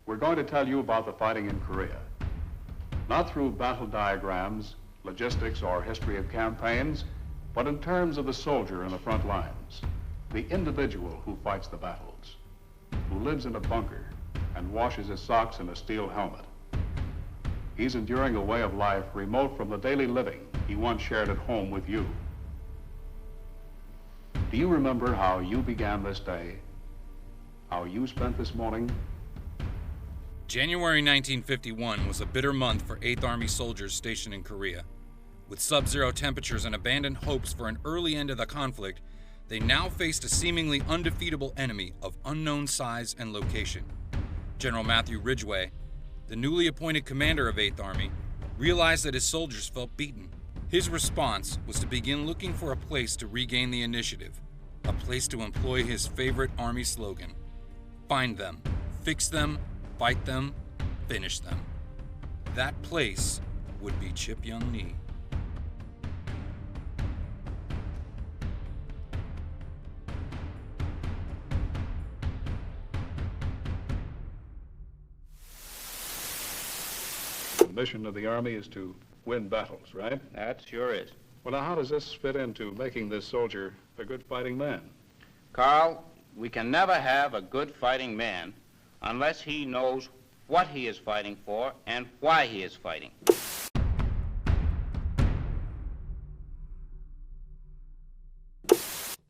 We're going to tell you about the fighting in Korea. Not through battle diagrams, logistics, or history of campaigns, but in terms of the soldier in the front lines, the individual who fights the battles, who lives in a bunker and washes his socks in a steel helmet. He's enduring a way of life remote from the daily living he once shared at home with you. Do you remember how you began this day? How you spent this morning? January 1951 was a bitter month for 8th Army soldiers stationed in Korea. With sub-zero temperatures and abandoned hopes for an early end of the conflict, they now faced a seemingly undefeatable enemy of unknown size and location. General Matthew Ridgway, the newly appointed commander of 8th Army, realized that his soldiers felt beaten. His response was to begin looking for a place to regain the initiative, a place to employ his favorite Army slogan: find them, fix them, fight them, finish them. That place would be Chipyong-ni. The mission of the Army is to win battles, right? That sure is. Well, now, how does this fit into making this soldier a good fighting man? Carl, we can never have a good fighting man unless he knows what he is fighting for and why he is fighting.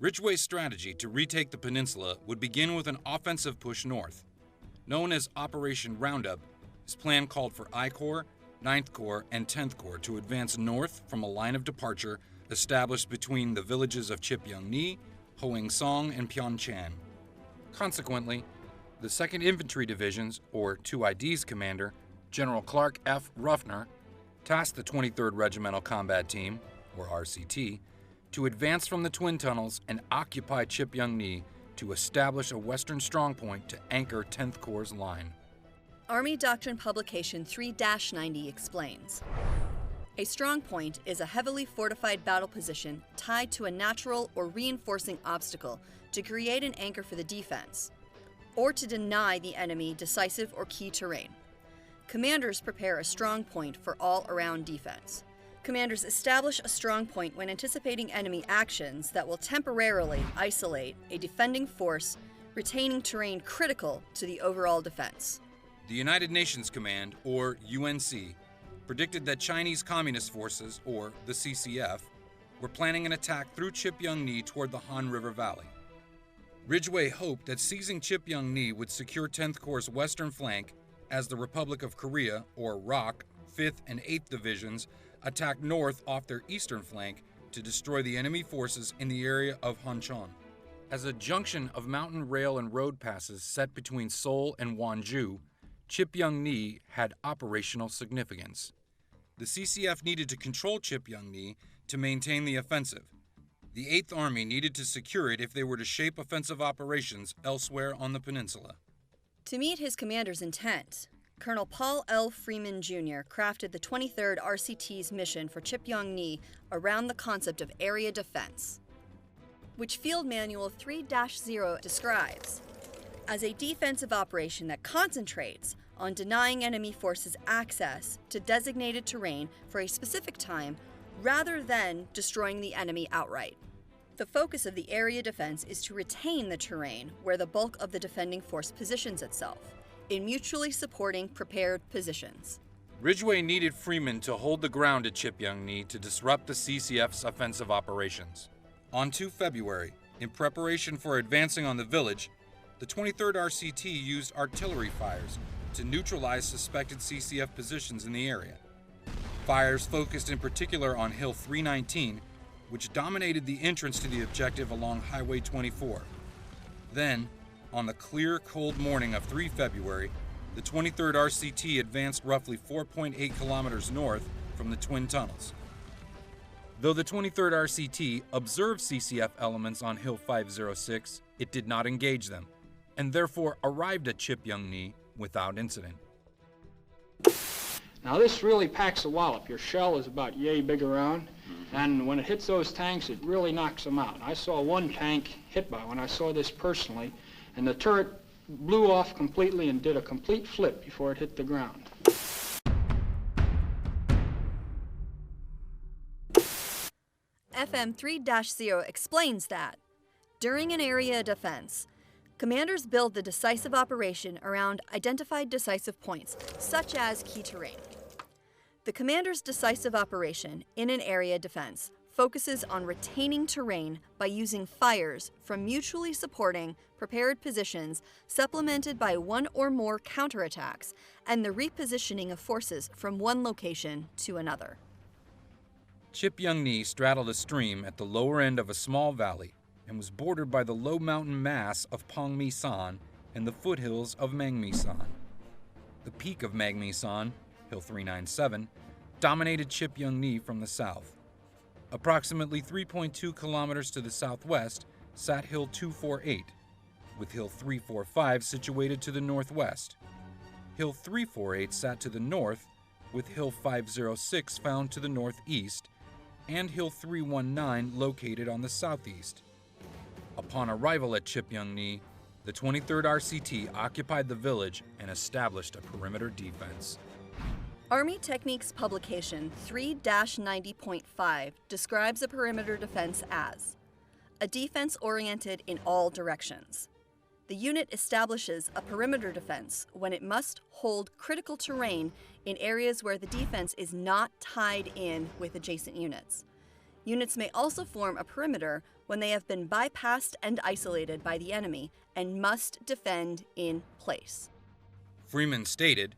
Ridgway's strategy to retake the peninsula would begin with an offensive push north. Known as Operation Roundup, his plan called for I Corps, 9th Corps, and 10th Corps to advance north from a line of departure established between the villages of Chipyong-ni, Hoengsong, and Pyeongchan. Consequently, the 2nd Infantry Division's, or 2ID's commander, General Clark F. Ruffner, tasked the 23rd Regimental Combat Team, or RCT, to advance from the Twin Tunnels and occupy Chipyong-ni to establish a western strongpoint to anchor 10th Corps' line. Army Doctrine Publication 3-90 explains, a strong point is a heavily fortified battle position tied to a natural or reinforcing obstacle to create an anchor for the defense, or to deny the enemy decisive or key terrain. Commanders prepare a strong point for all-around defense. Commanders establish a strong point when anticipating enemy actions that will temporarily isolate a defending force, retaining terrain critical to the overall defense. The United Nations Command, or UNC, predicted that Chinese Communist Forces, or the CCF, were planning an attack through Chipyong-ni toward the Han River Valley. Ridgway hoped that seizing Chipyong-ni would secure 10th Corps' western flank as the Republic of Korea, or ROK, 5th and 8th Divisions attacked north off their eastern flank to destroy the enemy forces in the area of Hancheon. As a junction of mountain rail and road passes set between Seoul and Wonju, Chipyong-ni had operational significance. The CCF needed to control Chipyong-ni to maintain the offensive. The 8th Army needed to secure it if they were to shape offensive operations elsewhere on the peninsula. To meet his commander's intent, Colonel Paul L. Freeman, Jr. crafted the 23rd RCT's mission for Chipyong-ni around the concept of area defense, which Field Manual 3-0 describes as a defensive operation that concentrates on denying enemy forces access to designated terrain for a specific time rather than destroying the enemy outright. The focus of the area defense is to retain the terrain where the bulk of the defending force positions itself, in mutually supporting prepared positions. Ridgway needed Freeman to hold the ground at Chipyong-ni to disrupt the CCF's offensive operations. On 2 February, in preparation for advancing on the village, the 23rd RCT used artillery fires to neutralize suspected CCF positions in the area. Fires focused in particular on Hill 319, which dominated the entrance to the objective along Highway 24. Then, on the clear, cold morning of 3 February, the 23rd RCT advanced roughly 4.8 kilometers north from the Twin Tunnels. Though the 23rd RCT observed CCF elements on Hill 506, it did not engage them, and therefore arrived at Chipyong-ni without incident. Now this really packs a wallop. Your shell is about yay big around, and when it hits those tanks, it really knocks them out. I saw one tank hit by one. I saw this personally, and the turret blew off completely and did a complete flip before it hit the ground. FM 3-0 explains that, during an area defense, commanders build the decisive operation around identified decisive points, such as key terrain. The commander's decisive operation in an area defense focuses on retaining terrain by using fires from mutually supporting, prepared positions supplemented by one or more counterattacks and the repositioning of forces from one location to another. Chipyong-ni straddled a stream at the lower end of a small valley and was bordered by the low mountain mass of Pongmi-san and the foothills of Mangmi-san. The peak of Mangmi-san, Hill 397, dominated Chipyong-ni from the south. Approximately 3.2 kilometers to the southwest sat Hill 248, with Hill 345 situated to the northwest. Hill 348 sat to the north, with Hill 506 found to the northeast, and Hill 319 located on the southeast. Upon arrival at Chipyong-ni, the 23rd RCT occupied the village and established a perimeter defense. Army Techniques publication 3-90.5 describes a perimeter defense as a defense oriented in all directions. The unit establishes a perimeter defense when it must hold critical terrain in areas where the defense is not tied in with adjacent units. Units may also form a perimeter when they have been bypassed and isolated by the enemy and must defend in place. Freeman stated,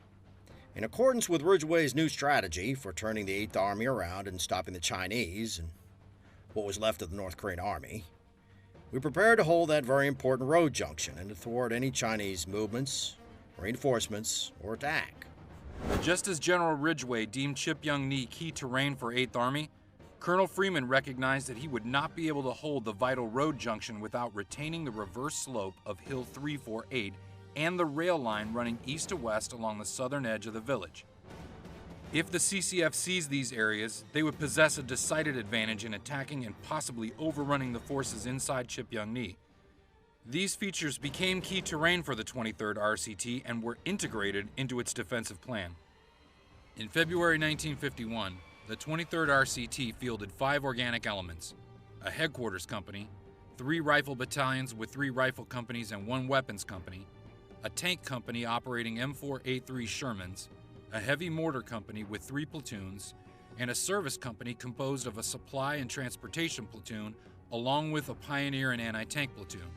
"In accordance with Ridgway's new strategy for turning the 8th Army around and stopping the Chinese and what was left of the North Korean Army, we prepared to hold that very important road junction and to thwart any Chinese movements, reinforcements, or attack." Just as General Ridgway deemed Chipyong-ni key terrain for 8th Army, Colonel Freeman recognized that he would not be able to hold the vital road junction without retaining the reverse slope of Hill 348 and the rail line running east to west along the southern edge of the village. If the CCF seized these areas, they would possess a decided advantage in attacking and possibly overrunning the forces inside Chipyong-ni. These features became key terrain for the 23rd RCT and were integrated into its defensive plan. In February 1951, the 23rd RCT fielded 5 organic elements: a headquarters company, 3 rifle battalions with 3 rifle companies and 1 weapons company, a tank company operating M4A3 Shermans, a heavy mortar company with 3 platoons, and a service company composed of a supply and transportation platoon along with a pioneer and anti-tank platoon.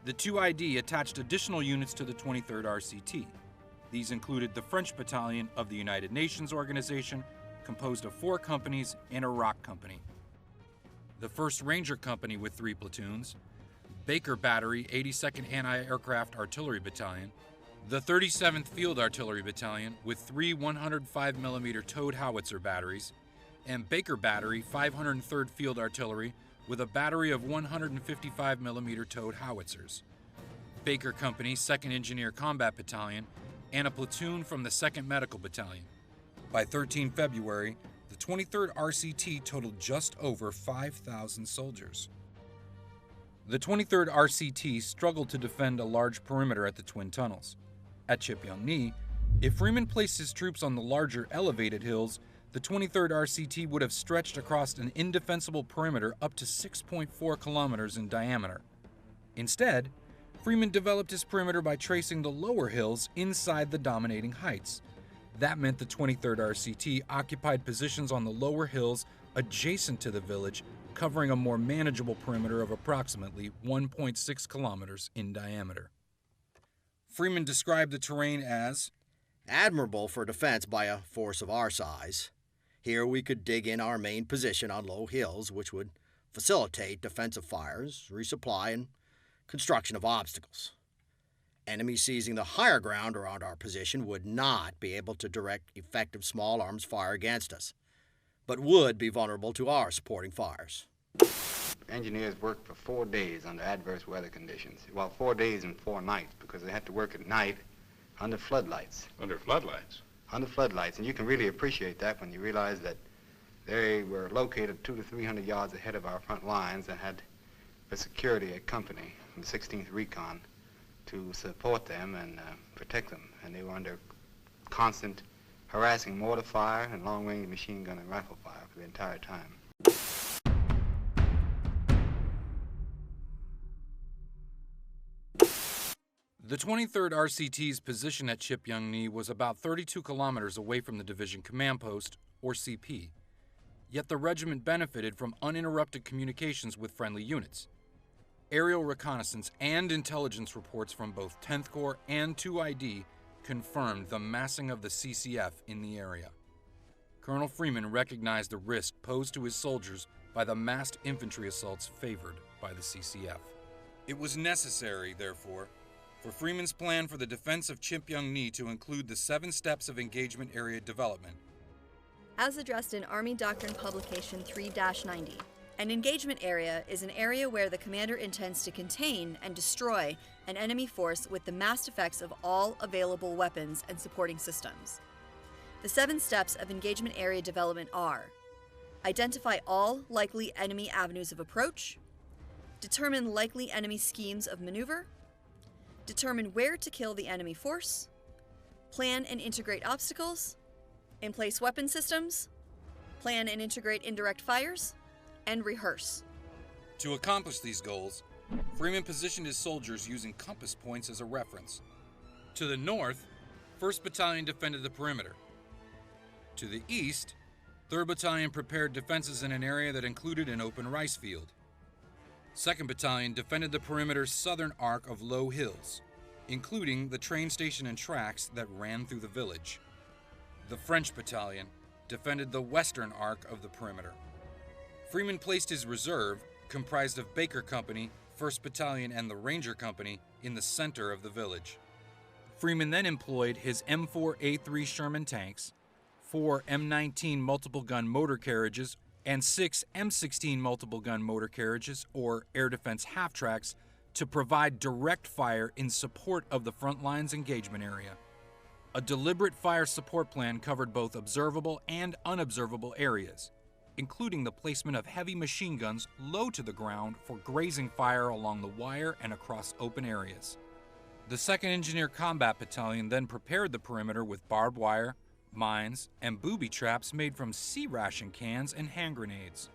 The 2ID attached additional units to the 23rd RCT. These included the French Battalion of the United Nations Organization, composed of 4 companies and a rock company. The 1st Ranger Company with 3 platoons, Baker Battery 82nd Anti-Aircraft Artillery Battalion, the 37th Field Artillery Battalion with 3 105mm towed howitzer batteries, and Baker Battery 503rd Field Artillery with a battery of 155mm towed howitzers, Baker Company 2nd Engineer Combat Battalion, and a platoon from the 2nd Medical Battalion. By 13 February, the 23rd RCT totaled just over 5,000 soldiers. The 23rd RCT struggled to defend a large perimeter at the Twin Tunnels. At Chipyong-ni, if Freeman placed his troops on the larger elevated hills, the 23rd RCT would have stretched across an indefensible perimeter up to 6.4 kilometers in diameter. Instead, Freeman developed his perimeter by tracing the lower hills inside the dominating heights. That meant the 23rd RCT occupied positions on the lower hills adjacent to the village, covering a more manageable perimeter of approximately 1.6 kilometers in diameter. Freeman described the terrain as admirable for defense by a force of our size. Here we could dig in our main position on low hills, which would facilitate defensive fires, resupply, and construction of obstacles. Enemies seizing the higher ground around our position would not be able to direct effective small arms fire against us, but would be vulnerable to our supporting fires. Engineers worked for 4 days under adverse weather conditions. Well, 4 days and 4 nights, because they had to work at night under floodlights. Under floodlights? Under floodlights, and you can really appreciate that when you realize that they were located 200 to 300 yards ahead of our front lines and had for security a company from the 16th Recon to support them and protect them. And they were under constant harassing mortar fire and long-range machine gun and rifle fire for the entire time. The 23rd RCT's position at Chipyong-ni was about 32 kilometers away from the division command post, or CP. Yet the regiment benefited from uninterrupted communications with friendly units. Aerial reconnaissance and intelligence reports from both 10th Corps and 2ID confirmed the massing of the CCF in the area. Colonel Freeman recognized the risk posed to his soldiers by the massed infantry assaults favored by the CCF. It was necessary, therefore, for Freeman's plan for the defense of Chipyong-ni to include the 7 steps of engagement area development. As addressed in Army Doctrine Publication 3-90, an engagement area is an area where the commander intends to contain and destroy an enemy force with the massed effects of all available weapons and supporting systems. The 7 steps of engagement area development are: identify all likely enemy avenues of approach, determine likely enemy schemes of maneuver, determine where to kill the enemy force, plan and integrate obstacles, in-place weapon systems, plan and integrate indirect fires, and rehearse. To accomplish these goals, Freeman positioned his soldiers using compass points as a reference. To the north, 1st Battalion defended the perimeter. To the east, 3rd Battalion prepared defenses in an area that included an open rice field. 2nd Battalion defended the perimeter's southern arc of low hills, including the train station and tracks that ran through the village. The French Battalion defended the western arc of the perimeter. Freeman placed his reserve, comprised of Baker Company, 1st Battalion, and the Ranger Company, in the center of the village. Freeman then employed his M4A3 Sherman tanks, 4 M19 multiple-gun motor carriages, and 6 M16 multiple-gun motor carriages, or air defense half-tracks, to provide direct fire in support of the front line's engagement area. A deliberate fire support plan covered both observable and unobservable areas, including the placement of heavy machine guns low to the ground for grazing fire along the wire and across open areas. The 2nd Engineer Combat Battalion then prepared the perimeter with barbed wire, mines, and booby traps made from C-ration cans and hand grenades.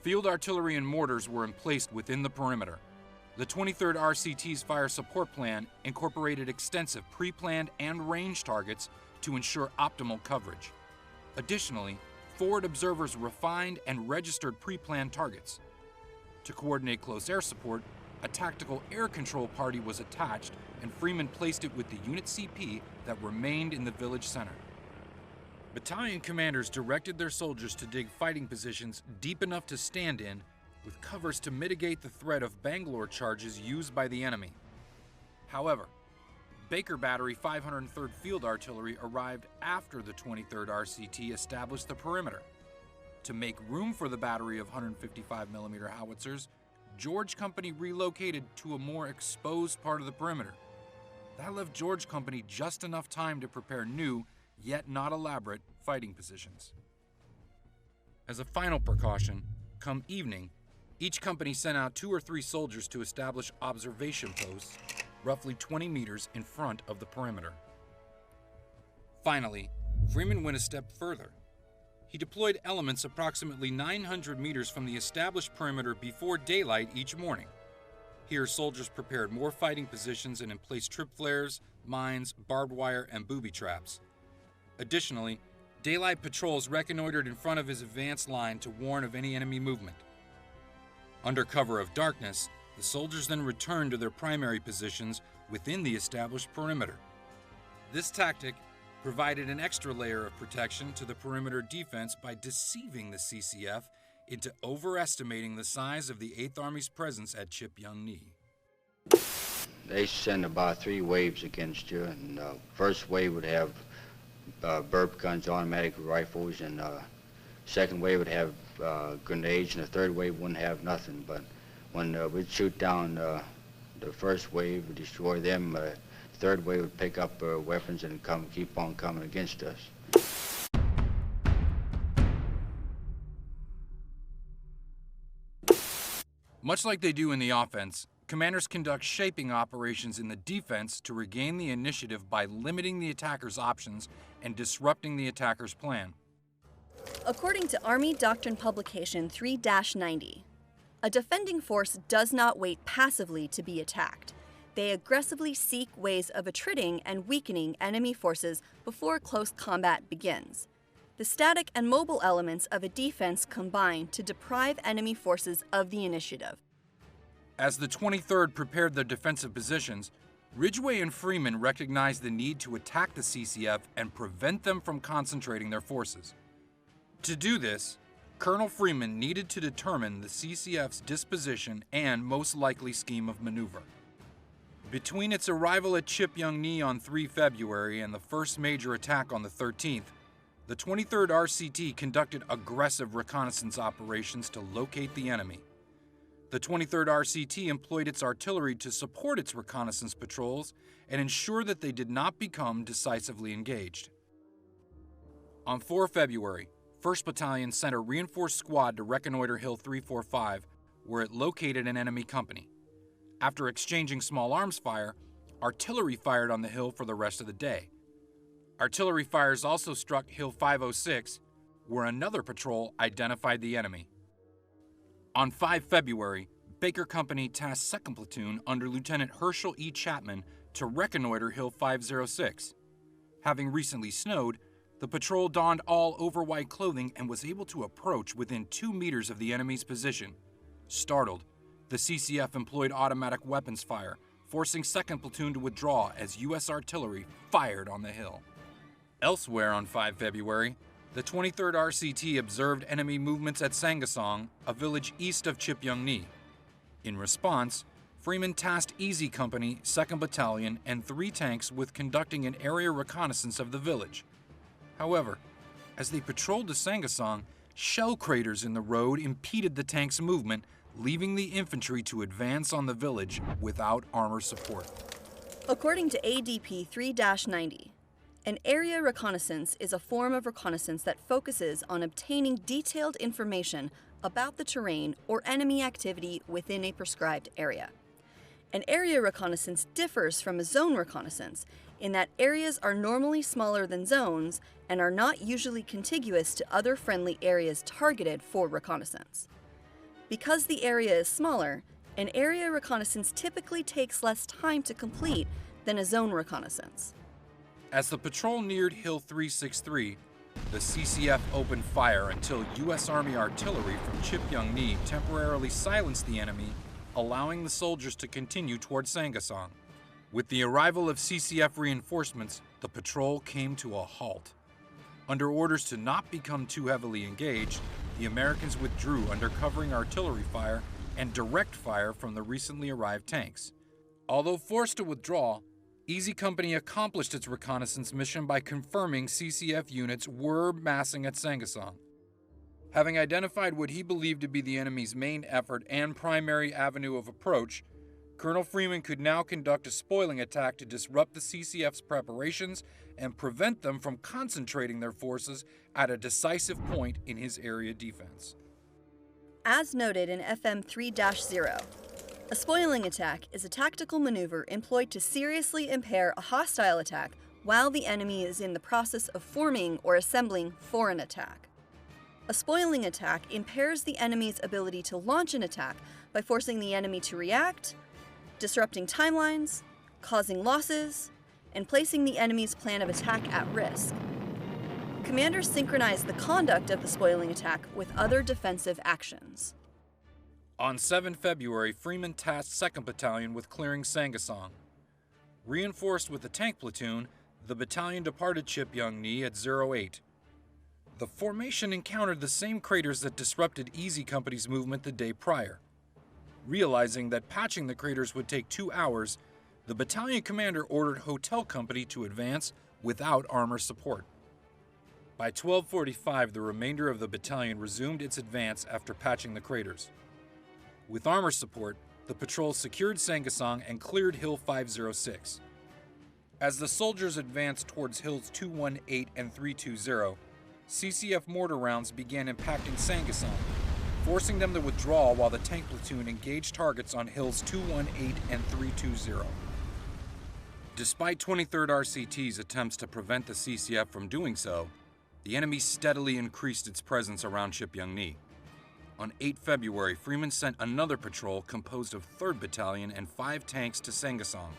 Field artillery and mortars were emplaced within the perimeter. The 23rd RCT's fire support plan incorporated extensive pre-planned and range targets to ensure optimal coverage. Additionally, forward observers refined and registered pre-planned targets. To coordinate close air support, a tactical air control party was attached, and Freeman placed it with the unit CP that remained in the village center. Battalion commanders directed their soldiers to dig fighting positions deep enough to stand in, with covers to mitigate the threat of Bangalore charges used by the enemy. However, Baker Battery 503rd Field Artillery arrived after the 23rd RCT established the perimeter. To make room for the battery of 155mm howitzers, George Company relocated to a more exposed part of the perimeter. That left George Company just enough time to prepare new, yet not elaborate, fighting positions. As a final precaution, come evening, each company sent out 2 or 3 soldiers to establish observation posts roughly 20 meters in front of the perimeter. Finally, Freeman went a step further. He deployed elements approximately 900 meters from the established perimeter before daylight each morning. Here, soldiers prepared more fighting positions and emplaced trip flares, mines, barbed wire, and booby traps. Additionally, daylight patrols reconnoitered in front of his advance line to warn of any enemy movement. Under cover of darkness, the soldiers then returned to their primary positions within the established perimeter. This tactic provided an extra layer of protection to the perimeter defense by deceiving the CCF into overestimating the size of the 8th Army's presence at Chipyong-ni. They send about 3 waves against you, and the first wave would have burp guns, automatic rifles, and second wave would have grenades, and the third wave wouldn't have nothing. But when we'd shoot down the first wave, we'd destroy them, the third wave would pick up weapons and keep on coming against us. Much like they do in the offense, commanders conduct shaping operations in the defense to regain the initiative by limiting the attacker's options and disrupting the attacker's plan. According to Army Doctrine Publication 3-90, a defending force does not wait passively to be attacked. They aggressively seek ways of attriting and weakening enemy forces before close combat begins. The static and mobile elements of a defense combine to deprive enemy forces of the initiative. As the 23rd prepared their defensive positions, Ridgway and Freeman recognized the need to attack the CCF and prevent them from concentrating their forces. To do this, Colonel Freeman needed to determine the CCF's disposition and most likely scheme of maneuver. Between its arrival at Chipyong-ni on 3 February and the first major attack on the 13th, the 23rd RCT conducted aggressive reconnaissance operations to locate the enemy. The 23rd RCT employed its artillery to support its reconnaissance patrols and ensure that they did not become decisively engaged. On 4 February, 1st Battalion sent a reinforced squad to reconnoiter Hill 345, where it located an enemy company. After exchanging small arms fire, artillery fired on the hill for the rest of the day. Artillery fires also struck Hill 506, where another patrol identified the enemy. On 5 February, Baker Company tasked 2nd Platoon under Lieutenant Herschel E. Chapman to reconnoiter Hill 506. Having recently snowed, the patrol donned all over-white clothing and was able to approach within 2 meters of the enemy's position. Startled, the CCF employed automatic weapons fire, forcing 2nd Platoon to withdraw as U.S. artillery fired on the hill. Elsewhere on 5 February, the 23rd RCT observed enemy movements at Sangasong, a village east of Chipyong-ni. In response, Freeman tasked Easy Company, 2nd Battalion, and 3 tanks with conducting an area reconnaissance of the village. However, as they patrolled the Sangasong, shell craters in the road impeded the tank's movement, leaving the infantry to advance on the village without armor support. According to ADP 3-90, an area reconnaissance is a form of reconnaissance that focuses on obtaining detailed information about the terrain or enemy activity within a prescribed area. An area reconnaissance differs from a zone reconnaissance in that areas are normally smaller than zones and are not usually contiguous to other friendly areas targeted for reconnaissance. Because the area is smaller, an area reconnaissance typically takes less time to complete than a zone reconnaissance. As the patrol neared Hill 363, the CCF opened fire until U.S. Army artillery from Chipyong-ni temporarily silenced the enemy, allowing the soldiers to continue toward Sangasong. With the arrival of CCF reinforcements, the patrol came to a halt. Under orders to not become too heavily engaged, the Americans withdrew under covering artillery fire and direct fire from the recently arrived tanks. Although forced to withdraw, Easy Company accomplished its reconnaissance mission by confirming CCF units were massing at Sangasong. Having identified what he believed to be the enemy's main effort and primary avenue of approach, Colonel Freeman could now conduct a spoiling attack to disrupt the CCF's preparations and prevent them from concentrating their forces at a decisive point in his area defense. As noted in FM 3-0, a spoiling attack is a tactical maneuver employed to seriously impair a hostile attack while the enemy is in the process of forming or assembling for an attack. A spoiling attack impairs the enemy's ability to launch an attack by forcing the enemy to react, disrupting timelines, causing losses, and placing the enemy's plan of attack at risk. Commanders synchronize the conduct of the spoiling attack with other defensive actions. On 7 February, Freeman tasked 2nd Battalion with clearing Sangasong. Reinforced with a tank platoon, the battalion departed Chipyong-ni at 08. The formation encountered the same craters that disrupted Easy Company's movement the day prior. Realizing that patching the craters would take 2 hours, the battalion commander ordered Hotel Company to advance without armor support. By 12:45, the remainder of the battalion resumed its advance after patching the craters. With armor support, the patrol secured Sangasong and cleared Hill 506. As the soldiers advanced towards Hills 218 and 320, CCF mortar rounds began impacting Sangasong. forcing them to withdraw while the tank platoon engaged targets on hills 218 and 320. Despite 23rd RCT's attempts to prevent the CCF from doing so, the enemy steadily increased its presence around Chipyong-ni. On 8 February, Freeman sent another patrol composed of 3rd Battalion and 5 tanks to Sangasong.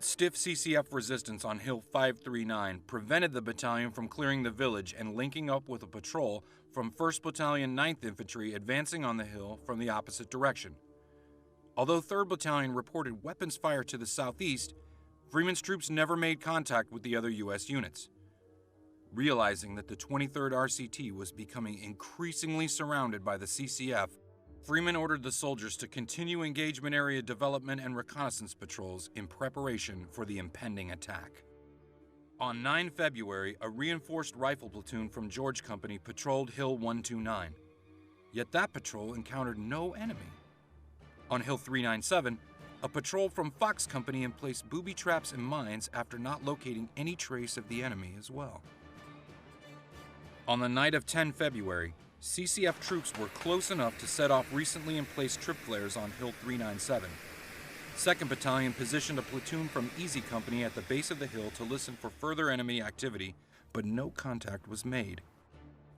Stiff CCF resistance on Hill 539 prevented the battalion from clearing the village and linking up with a patrol from 1st Battalion 9th Infantry advancing on the hill from the opposite direction. Although 3rd Battalion reported weapons fire to the southeast, Freeman's troops never made contact with the other U.S. units. Realizing that the 23rd RCT was becoming increasingly surrounded by the CCF, Freeman ordered the soldiers to continue engagement area development and reconnaissance patrols in preparation for the impending attack. On 9 February, a reinforced rifle platoon from George Company patrolled Hill 129. Yet that patrol encountered no enemy. On Hill 397, a patrol from Fox Company placed booby traps and mines after not locating any trace of the enemy as well. On the night of 10 February, CCF troops were close enough to set off recently placed trip flares on Hill 397. 2nd Battalion positioned a platoon from Easy Company at the base of the hill to listen for further enemy activity, but no contact was made.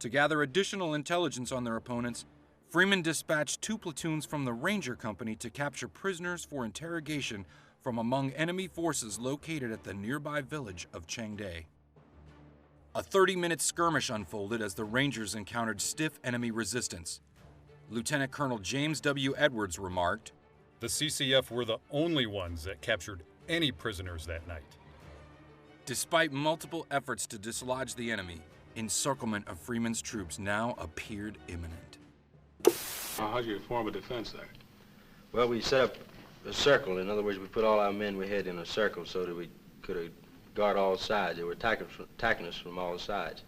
To gather additional intelligence on their opponents, Freeman dispatched 2 platoons from the Ranger Company to capture prisoners for interrogation from among enemy forces located at the nearby village of Chengde. A 30-minute skirmish unfolded as the Rangers encountered stiff enemy resistance. Lieutenant Colonel James W. Edwards remarked, "The CCF were the only ones that captured any prisoners that night." Despite multiple efforts to dislodge the enemy, encirclement of Freeman's troops now appeared imminent. How do you form a defense there? Well, we set up a circle. In other words, we put all our men we had in a circle so that we could guard all sides. They were attacking us from all sides.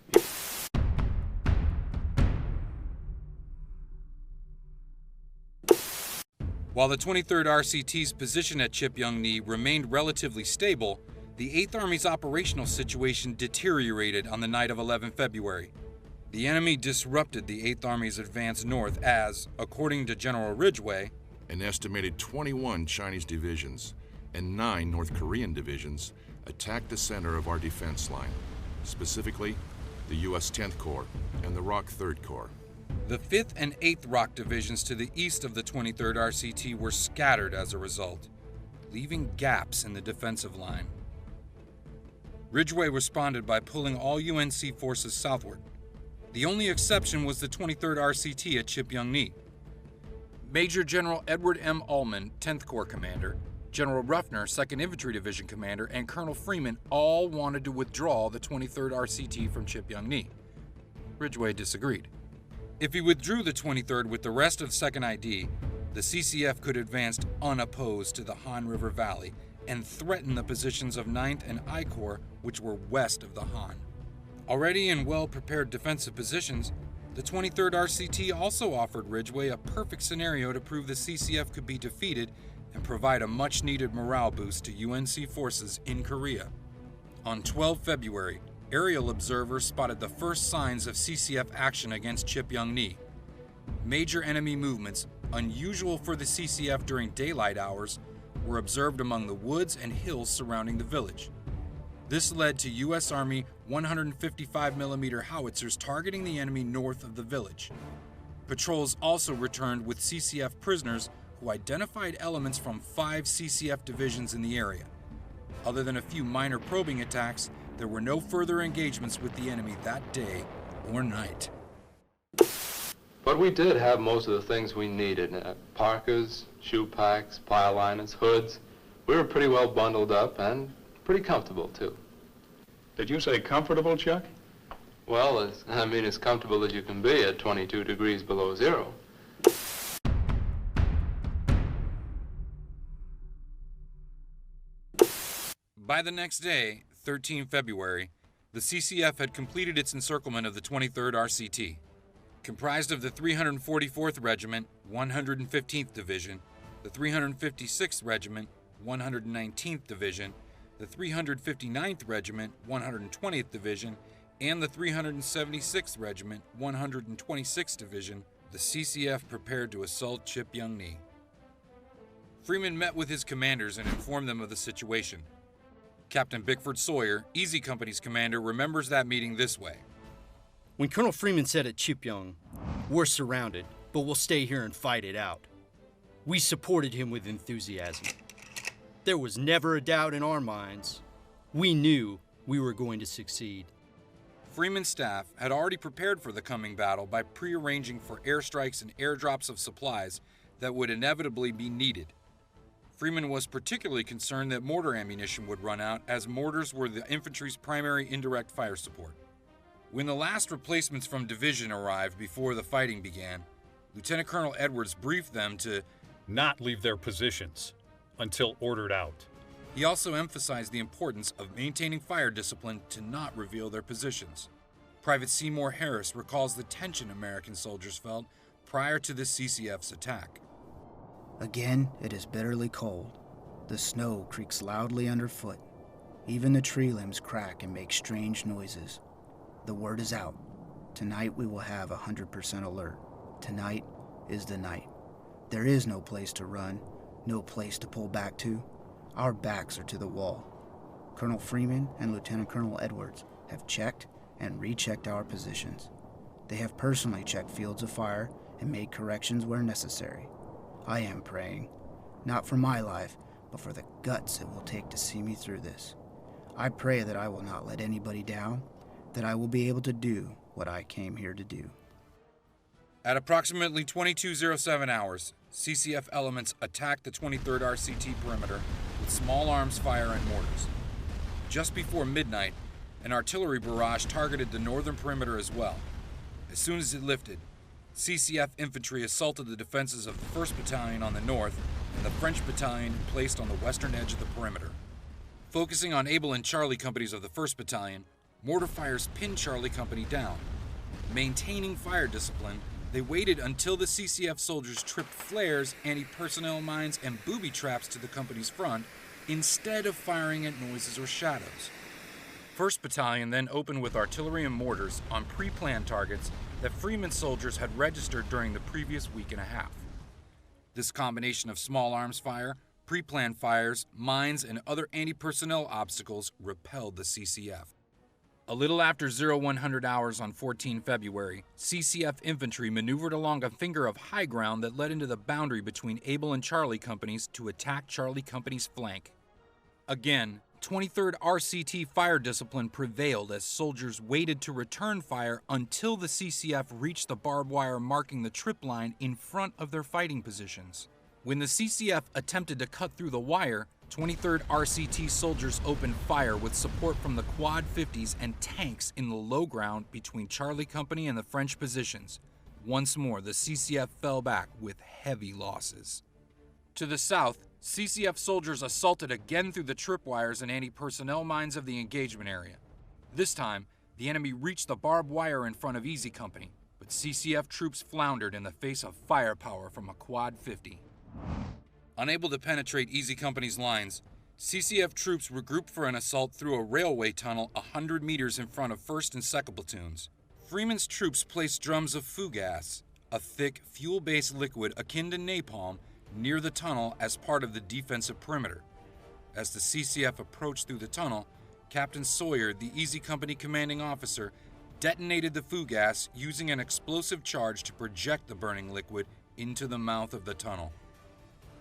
While the 23rd RCT's position at Chipyong-ni remained relatively stable, the 8th Army's operational situation deteriorated on the night of 11 February. The enemy disrupted the 8th Army's advance north as, according to General Ridgway, an estimated 21 Chinese divisions and 9 North Korean divisions attacked the center of our defense line, specifically the U.S. 10th Corps and the ROK 3rd Corps. The 5th and 8th ROK divisions to the east of the 23rd RCT were scattered as a result, leaving gaps in the defensive line. Ridgway responded by pulling all UNC forces southward. The only exception was the 23rd RCT at Chipyong-ni. Major General Edward M. Ullman, 10th Corps commander, General Ruffner, 2nd Infantry Division commander, and Colonel Freeman all wanted to withdraw the 23rd RCT from Chipyong-ni. Ridgway disagreed. If he withdrew the 23rd with the rest of 2nd ID, the CCF could advance unopposed to the Han River Valley and threaten the positions of 9th and I Corps, which were west of the Han. Already in well-prepared defensive positions, the 23rd RCT also offered Ridgway a perfect scenario to prove the CCF could be defeated and provide a much-needed morale boost to UNC forces in Korea. On 12 February, aerial observers spotted the first signs of CCF action against Chipyong-ni. Major enemy movements, unusual for the CCF during daylight hours, were observed among the woods and hills surrounding the village. This led to U.S. Army 155mm howitzers targeting the enemy north of the village. Patrols also returned with CCF prisoners who identified elements from 5 CCF divisions in the area. Other than a few minor probing attacks, there were no further engagements with the enemy that day or night. But we did have most of the things we needed. Parkas, shoe packs, pile liners, hoods. We were pretty well bundled up and pretty comfortable, too. Did you say comfortable, Chuck? Well, as comfortable as you can be at 22 degrees below zero. By the next day, 13 February, the CCF had completed its encirclement of the 23rd RCT. Comprised of the 344th Regiment, 115th Division, the 356th Regiment, 119th Division, the 359th Regiment, 120th Division, and the 376th Regiment, 126th Division, the CCF prepared to assault Chipyong-ni. Freeman met with his commanders and informed them of the situation. Captain Bickford Sawyer, Easy Company's commander, remembers that meeting this way. When Colonel Freeman said at Chipyong, "We're surrounded, but we'll stay here and fight it out," we supported him with enthusiasm. There was never a doubt in our minds. We knew we were going to succeed. Freeman's staff had already prepared for the coming battle by prearranging for airstrikes and airdrops of supplies that would inevitably be needed. Freeman was particularly concerned that mortar ammunition would run out, as mortars were the infantry's primary indirect fire support. When the last replacements from division arrived before the fighting began, Lieutenant Colonel Edwards briefed them to not leave their positions until ordered out. He also emphasized the importance of maintaining fire discipline to not reveal their positions. Private Seymour Harris recalls the tension American soldiers felt prior to the CCF's attack. Again, it is bitterly cold. The snow creaks loudly underfoot. Even the tree limbs crack and make strange noises. The word is out. Tonight we will have 100% alert. Tonight is the night. There is no place to run, no place to pull back to. Our backs are to the wall. Colonel Freeman and Lieutenant Colonel Edwards have checked and rechecked our positions. They have personally checked fields of fire and made corrections where necessary. I am praying, not for my life, but for the guts it will take to see me through this. I pray that I will not let anybody down, that I will be able to do what I came here to do. At approximately 22:07 hours, CCF elements attacked the 23rd RCT perimeter with small arms fire and mortars. Just before midnight, an artillery barrage targeted the northern perimeter as well. As soon as it lifted, CCF infantry assaulted the defenses of the 1st Battalion on the north and the French Battalion placed on the western edge of the perimeter. Focusing on Able and Charlie companies of the 1st Battalion, mortar fires pinned Charlie Company down. Maintaining fire discipline, they waited until the CCF soldiers tripped flares, anti-personnel mines, and booby traps to the company's front, instead of firing at noises or shadows. 1st Battalion then opened with artillery and mortars on pre-planned targets that Freeman soldiers had registered during the previous week and a half. This combination of small arms fire, pre-planned fires, mines, and other anti-personnel obstacles repelled the CCF. A little after 0100 hours on 14 February, CCF infantry maneuvered along a finger of high ground that led into the boundary between Able and Charlie companies to attack Charlie Company's flank. Again, 23rd RCT fire discipline prevailed as soldiers waited to return fire until the CCF reached the barbed wire marking the trip line in front of their fighting positions. When the CCF attempted to cut through the wire, 23rd RCT soldiers opened fire with support from the Quad 50s and tanks in the low ground between Charlie Company and the French positions. Once more, the CCF fell back with heavy losses. To the south, CCF soldiers assaulted again through the tripwires and anti-personnel mines of the engagement area. This time, the enemy reached the barbed wire in front of Easy Company, but CCF troops floundered in the face of firepower from a Quad 50. Unable to penetrate Easy Company's lines, CCF troops regrouped for an assault through a railway tunnel 100 meters in front of 1st and 2nd platoons. Freeman's troops placed drums of foo gas, a thick, fuel-based liquid akin to napalm, near the tunnel as part of the defensive perimeter. As the CCF approached through the tunnel, Captain Sawyer, the Easy Company commanding officer, detonated the foo gas using an explosive charge to project the burning liquid into the mouth of the tunnel.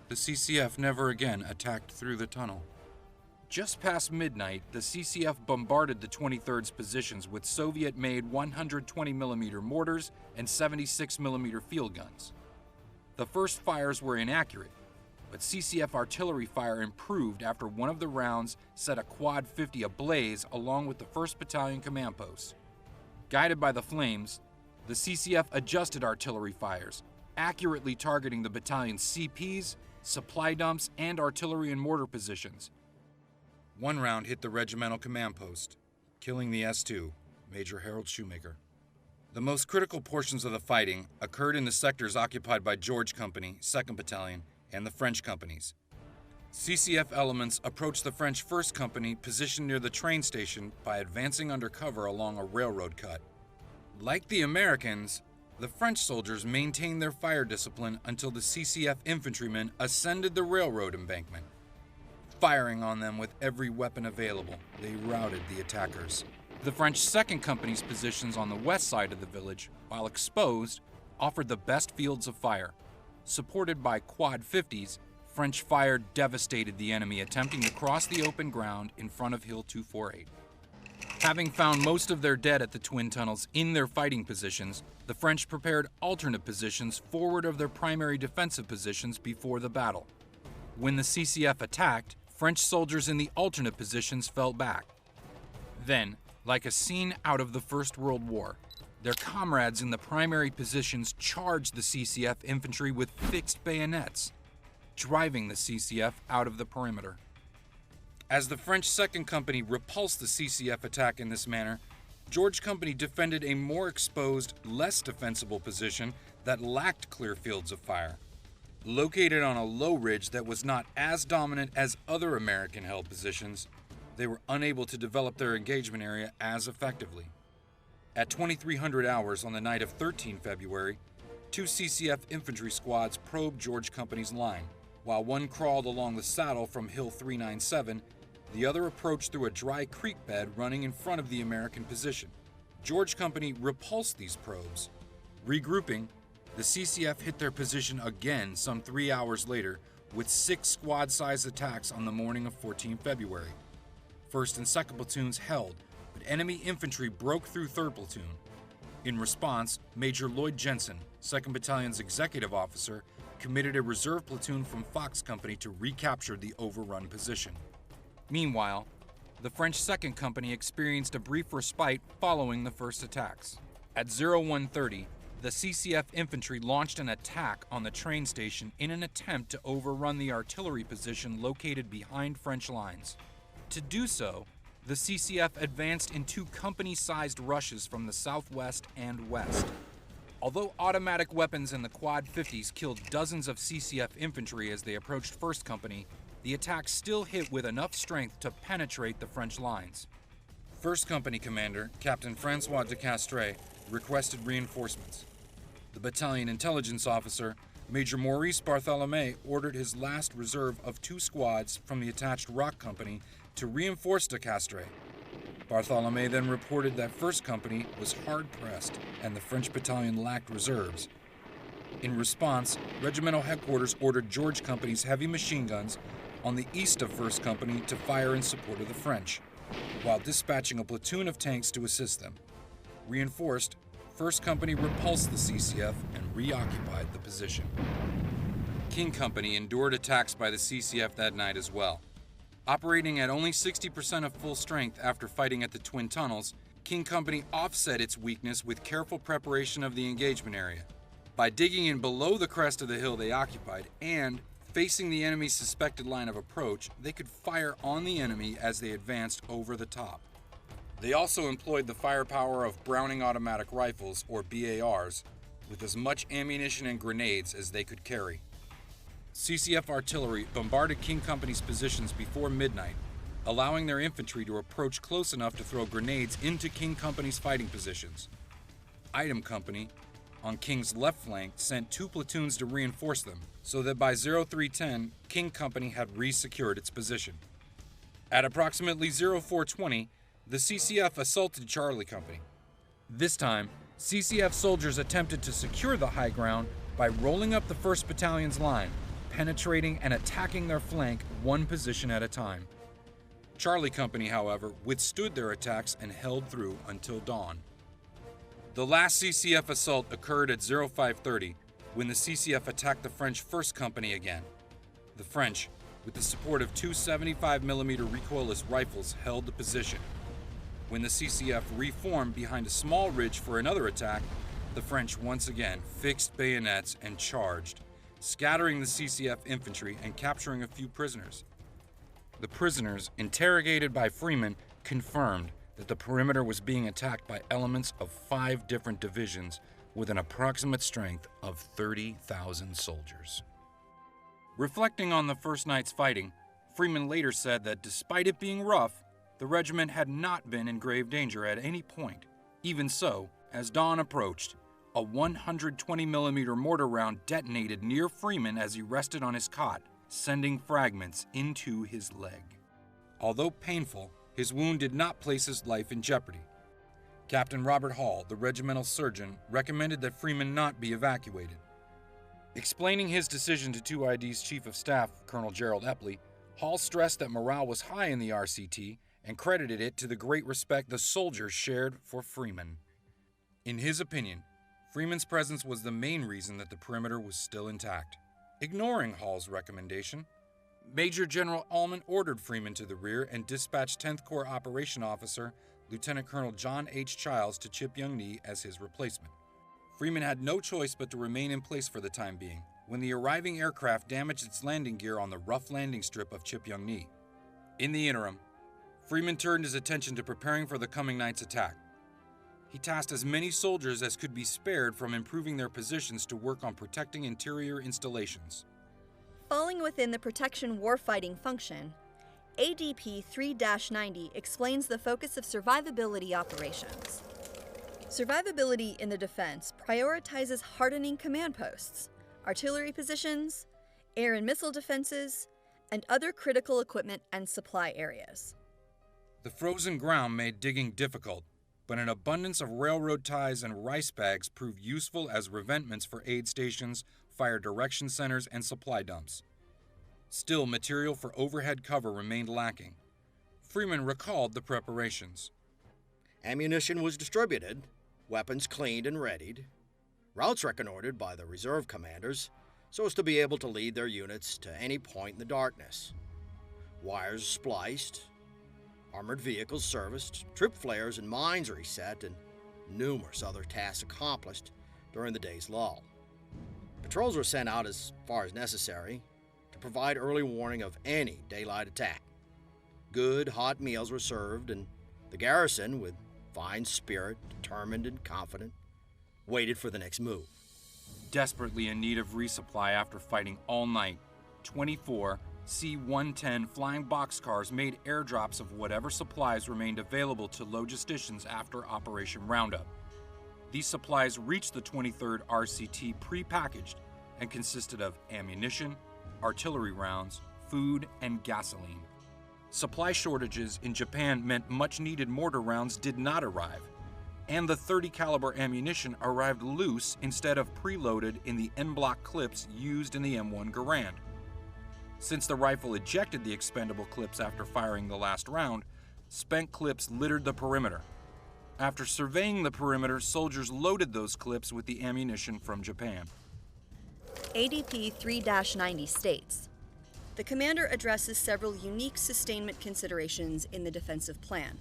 The CCF never again attacked through the tunnel. Just past midnight, the CCF bombarded the 23rd's positions with Soviet-made 120mm mortars and 76mm field guns. The first fires were inaccurate, but CCF artillery fire improved after one of the rounds set a Quad 50 ablaze along with the 1st Battalion command post. Guided by the flames, the CCF adjusted artillery fires, accurately targeting the battalion's CPs, supply dumps, and artillery and mortar positions. One round hit the regimental command post, killing the S2, Major Harold Shoemaker. The most critical portions of the fighting occurred in the sectors occupied by George Company, 2nd Battalion, and the French companies. CCF elements approached the French 1st Company positioned near the train station by advancing under cover along a railroad cut. Like the Americans, the French soldiers maintained their fire discipline until the CCF infantrymen ascended the railroad embankment. Firing on them with every weapon available, they routed the attackers. The French 2nd Company's positions on the west side of the village, while exposed, offered the best fields of fire. Supported by quad 50s, French fire devastated the enemy attempting to cross the open ground in front of Hill 248. Having found most of their dead at the twin tunnels in their fighting positions, the French prepared alternate positions forward of their primary defensive positions before the battle. When the CCF attacked, French soldiers in the alternate positions fell back. Then, like a scene out of the First World War, their comrades in the primary positions charged the CCF infantry with fixed bayonets, driving the CCF out of the perimeter. As the French 2nd Company repulsed the CCF attack in this manner, George Company defended a more exposed, less defensible position that lacked clear fields of fire. Located on a low ridge that was not as dominant as other American-held positions, they were unable to develop their engagement area as effectively. At 2300 hours on the night of 13 February, 2 CCF infantry squads probed George Company's line, while one crawled along the saddle from Hill 397, the other approached through a dry creek bed running in front of the American position. George Company repulsed these probes. Regrouping, the CCF hit their position again some 3 hours later with 6 squad-sized attacks on the morning of 14 February. 1st and 2nd platoons held, but enemy infantry broke through 3rd platoon. In response, Major Lloyd Jensen, 2nd Battalion's executive officer, committed a reserve platoon from Fox Company to recapture the overrun position. Meanwhile, the French 2nd Company experienced a brief respite following the first attacks. At 0130, the CCF infantry launched an attack on the train station in an attempt to overrun the artillery position located behind French lines. To do so, the CCF advanced in 2 company-sized rushes from the southwest and west. Although automatic weapons in the quad 50s killed dozens of CCF infantry as they approached 1st Company, the attack still hit with enough strength to penetrate the French lines. 1st Company commander, Captain Francois de Castries, requested reinforcements. The battalion intelligence officer, Major Maurice Bartholomé, ordered his last reserve of 2 squads from the attached Rock Company to reinforce de Castries. Bartholomé then reported that 1st Company was hard-pressed and the French battalion lacked reserves. In response, regimental headquarters ordered George Company's heavy machine guns on the east of 1st Company to fire in support of the French, while dispatching a platoon of tanks to assist them. Reinforced, 1st Company repulsed the CCF and reoccupied the position. King Company endured attacks by the CCF that night as well. Operating at only 60% of full strength after fighting at the Twin Tunnels, King Company offset its weakness with careful preparation of the engagement area. By digging in below the crest of the hill they occupied and facing the enemy's suspected line of approach, they could fire on the enemy as they advanced over the top. They also employed the firepower of Browning automatic rifles, or BARs, with as much ammunition and grenades as they could carry. CCF artillery bombarded King Company's positions before midnight, allowing their infantry to approach close enough to throw grenades into King Company's fighting positions. Item Company, on King's left flank, sent 2 platoons to reinforce them, so that by 0310, King Company had re-secured its position. At approximately 0420, the CCF assaulted Charlie Company. This time, CCF soldiers attempted to secure the high ground by rolling up the 1st Battalion's line, penetrating and attacking their flank 1 position at a time. Charlie Company, however, withstood their attacks and held through until dawn. The last CCF assault occurred at 0530, when the CCF attacked the French 1st Company again. The French, with the support of 2 75mm recoilless rifles, held the position. When the CCF reformed behind a small ridge for another attack, the French once again fixed bayonets and charged, scattering the CCF infantry and capturing a few prisoners. The prisoners, interrogated by Freeman, confirmed that the perimeter was being attacked by elements of 5 different divisions with an approximate strength of 30,000 soldiers. Reflecting on the first night's fighting, Freeman later said that despite it being rough, the regiment had not been in grave danger at any point. Even so, as dawn approached, A 120mm mortar round detonated near Freeman as he rested on his cot, sending fragments into his leg. Although painful, his wound did not place his life in jeopardy. Captain Robert Hall, the regimental surgeon, recommended that Freeman not be evacuated. Explaining his decision to 2ID's Chief of Staff, Colonel Gerald Epley, Hall stressed that morale was high in the RCT and credited it to the great respect the soldiers shared for Freeman. In his opinion, Freeman's presence was the main reason that the perimeter was still intact. Ignoring Hall's recommendation, Major General Ullman ordered Freeman to the rear and dispatched 10th Corps Operation Officer Lieutenant Colonel John H. Childs to Chipyong-ni as his replacement. Freeman had no choice but to remain in place for the time being, when the arriving aircraft damaged its landing gear on the rough landing strip of Chipyong-ni. In the interim, Freeman turned his attention to preparing for the coming night's attack. He tasked as many soldiers as could be spared from improving their positions to work on protecting interior installations. Falling within the protection warfighting function, ADP 3-90 explains the focus of survivability operations. Survivability in the defense prioritizes hardening command posts, artillery positions, air and missile defenses, and other critical equipment and supply areas. The frozen ground made digging difficult, but an abundance of railroad ties and rice bags proved useful as revetments for aid stations, fire direction centers, and supply dumps. Still, material for overhead cover remained lacking. Freeman recalled the preparations. Ammunition was distributed, weapons cleaned and readied, routes reconnoitered by the reserve commanders so as to be able to lead their units to any point in the darkness, wires spliced, armored vehicles serviced, troop flares and mines reset, and numerous other tasks accomplished during the day's lull. Patrols were sent out as far as necessary to provide early warning of any daylight attack. Good, hot meals were served, and the garrison, with fine spirit, determined and confident, waited for the next move. Desperately in need of resupply after fighting all night, 24 C-110 flying boxcars made airdrops of whatever supplies remained available to logisticians after Operation Roundup. These supplies reached the 23rd RCT pre-packaged and consisted of ammunition, artillery rounds, food, and gasoline. Supply shortages in Japan meant much-needed mortar rounds did not arrive, and the .30 caliber ammunition arrived loose instead of preloaded in the en-bloc clips used in the M1 Garand. Since the rifle ejected the expendable clips after firing the last round, spent clips littered the perimeter. After surveying the perimeter, soldiers loaded those clips with the ammunition from Japan. ADP 3-90 states, the commander addresses several unique sustainment considerations in the defensive plan.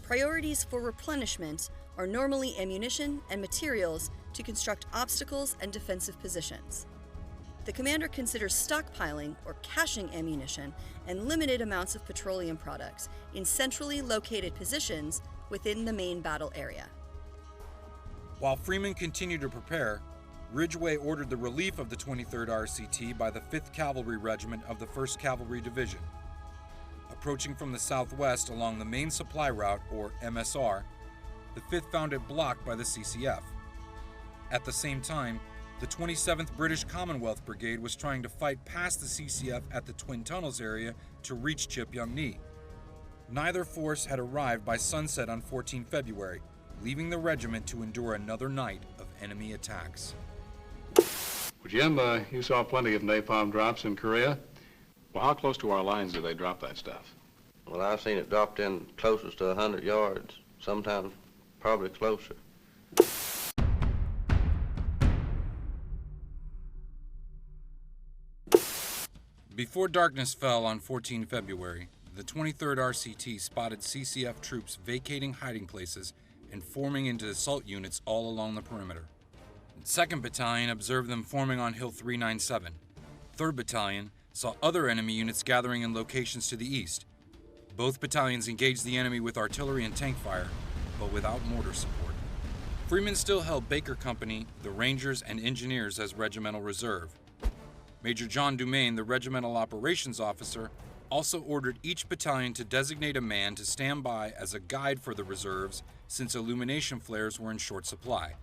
Priorities for replenishment are normally ammunition and materials to construct obstacles and defensive positions. The commander considers stockpiling or caching ammunition and limited amounts of petroleum products in centrally located positions within the main battle area. While Freeman continued to prepare, Ridgway ordered the relief of the 23rd RCT by the 5th Cavalry Regiment of the 1st Cavalry Division. Approaching from the southwest along the main supply route, or MSR, the 5th found it blocked by the CCF. At the same time, the 27th British Commonwealth Brigade was trying to fight past the CCF at the Twin Tunnels area to reach Chipyong-ni. Neither force had arrived by sunset on 14 February, leaving the regiment to endure another night of enemy attacks. Well, Jim, you saw plenty of napalm drops in Korea. Well, how close to our lines do they drop that stuff? Well, I've seen it dropped in closest to 100 yards, sometimes probably closer. Before darkness fell on 14 February, the 23rd RCT spotted CCF troops vacating hiding places and forming into assault units all along the perimeter. 2nd Battalion observed them forming on Hill 397. 3rd Battalion saw other enemy units gathering in locations to the east. Both battalions engaged the enemy with artillery and tank fire, but without mortar support. Freeman still held Baker Company, the Rangers, and Engineers as regimental reserve. Major John Dumaine, the regimental operations officer, also ordered each battalion to designate a man to stand by as a guide for the reserves since illumination flares were in short supply.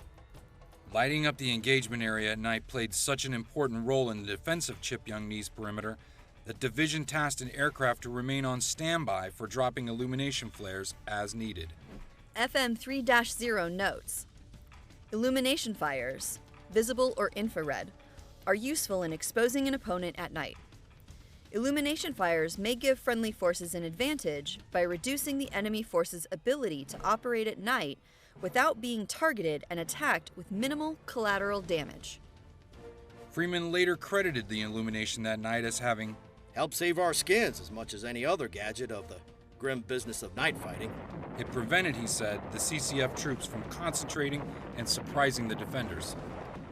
Lighting up the engagement area at night played such an important role in the defense of Chipyong-ni's perimeter that Division tasked an aircraft to remain on standby for dropping illumination flares as needed. FM 3-0 notes, illumination fires, visible or infrared, are useful in exposing an opponent at night. Illumination fires may give friendly forces an advantage by reducing the enemy force's ability to operate at night without being targeted and attacked with minimal collateral damage. Freeman later credited the illumination that night as having helped save our skins as much as any other gadget of the grim business of night fighting. It prevented, he said, the CCF troops from concentrating and surprising the defenders.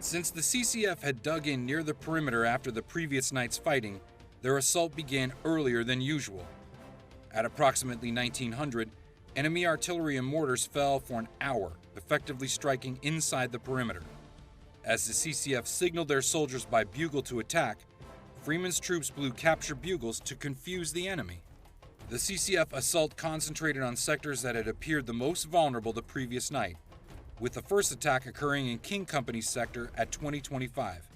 Since the CCF had dug in near the perimeter after the previous night's fighting, their assault began earlier than usual. At approximately 1900, enemy artillery and mortars fell for an hour, effectively striking inside the perimeter. As the CCF signaled their soldiers by bugle to attack, Freeman's troops blew capture bugles to confuse the enemy. The CCF assault concentrated on sectors that had appeared the most vulnerable the previous night, with the first attack occurring in King Company's sector at 2025.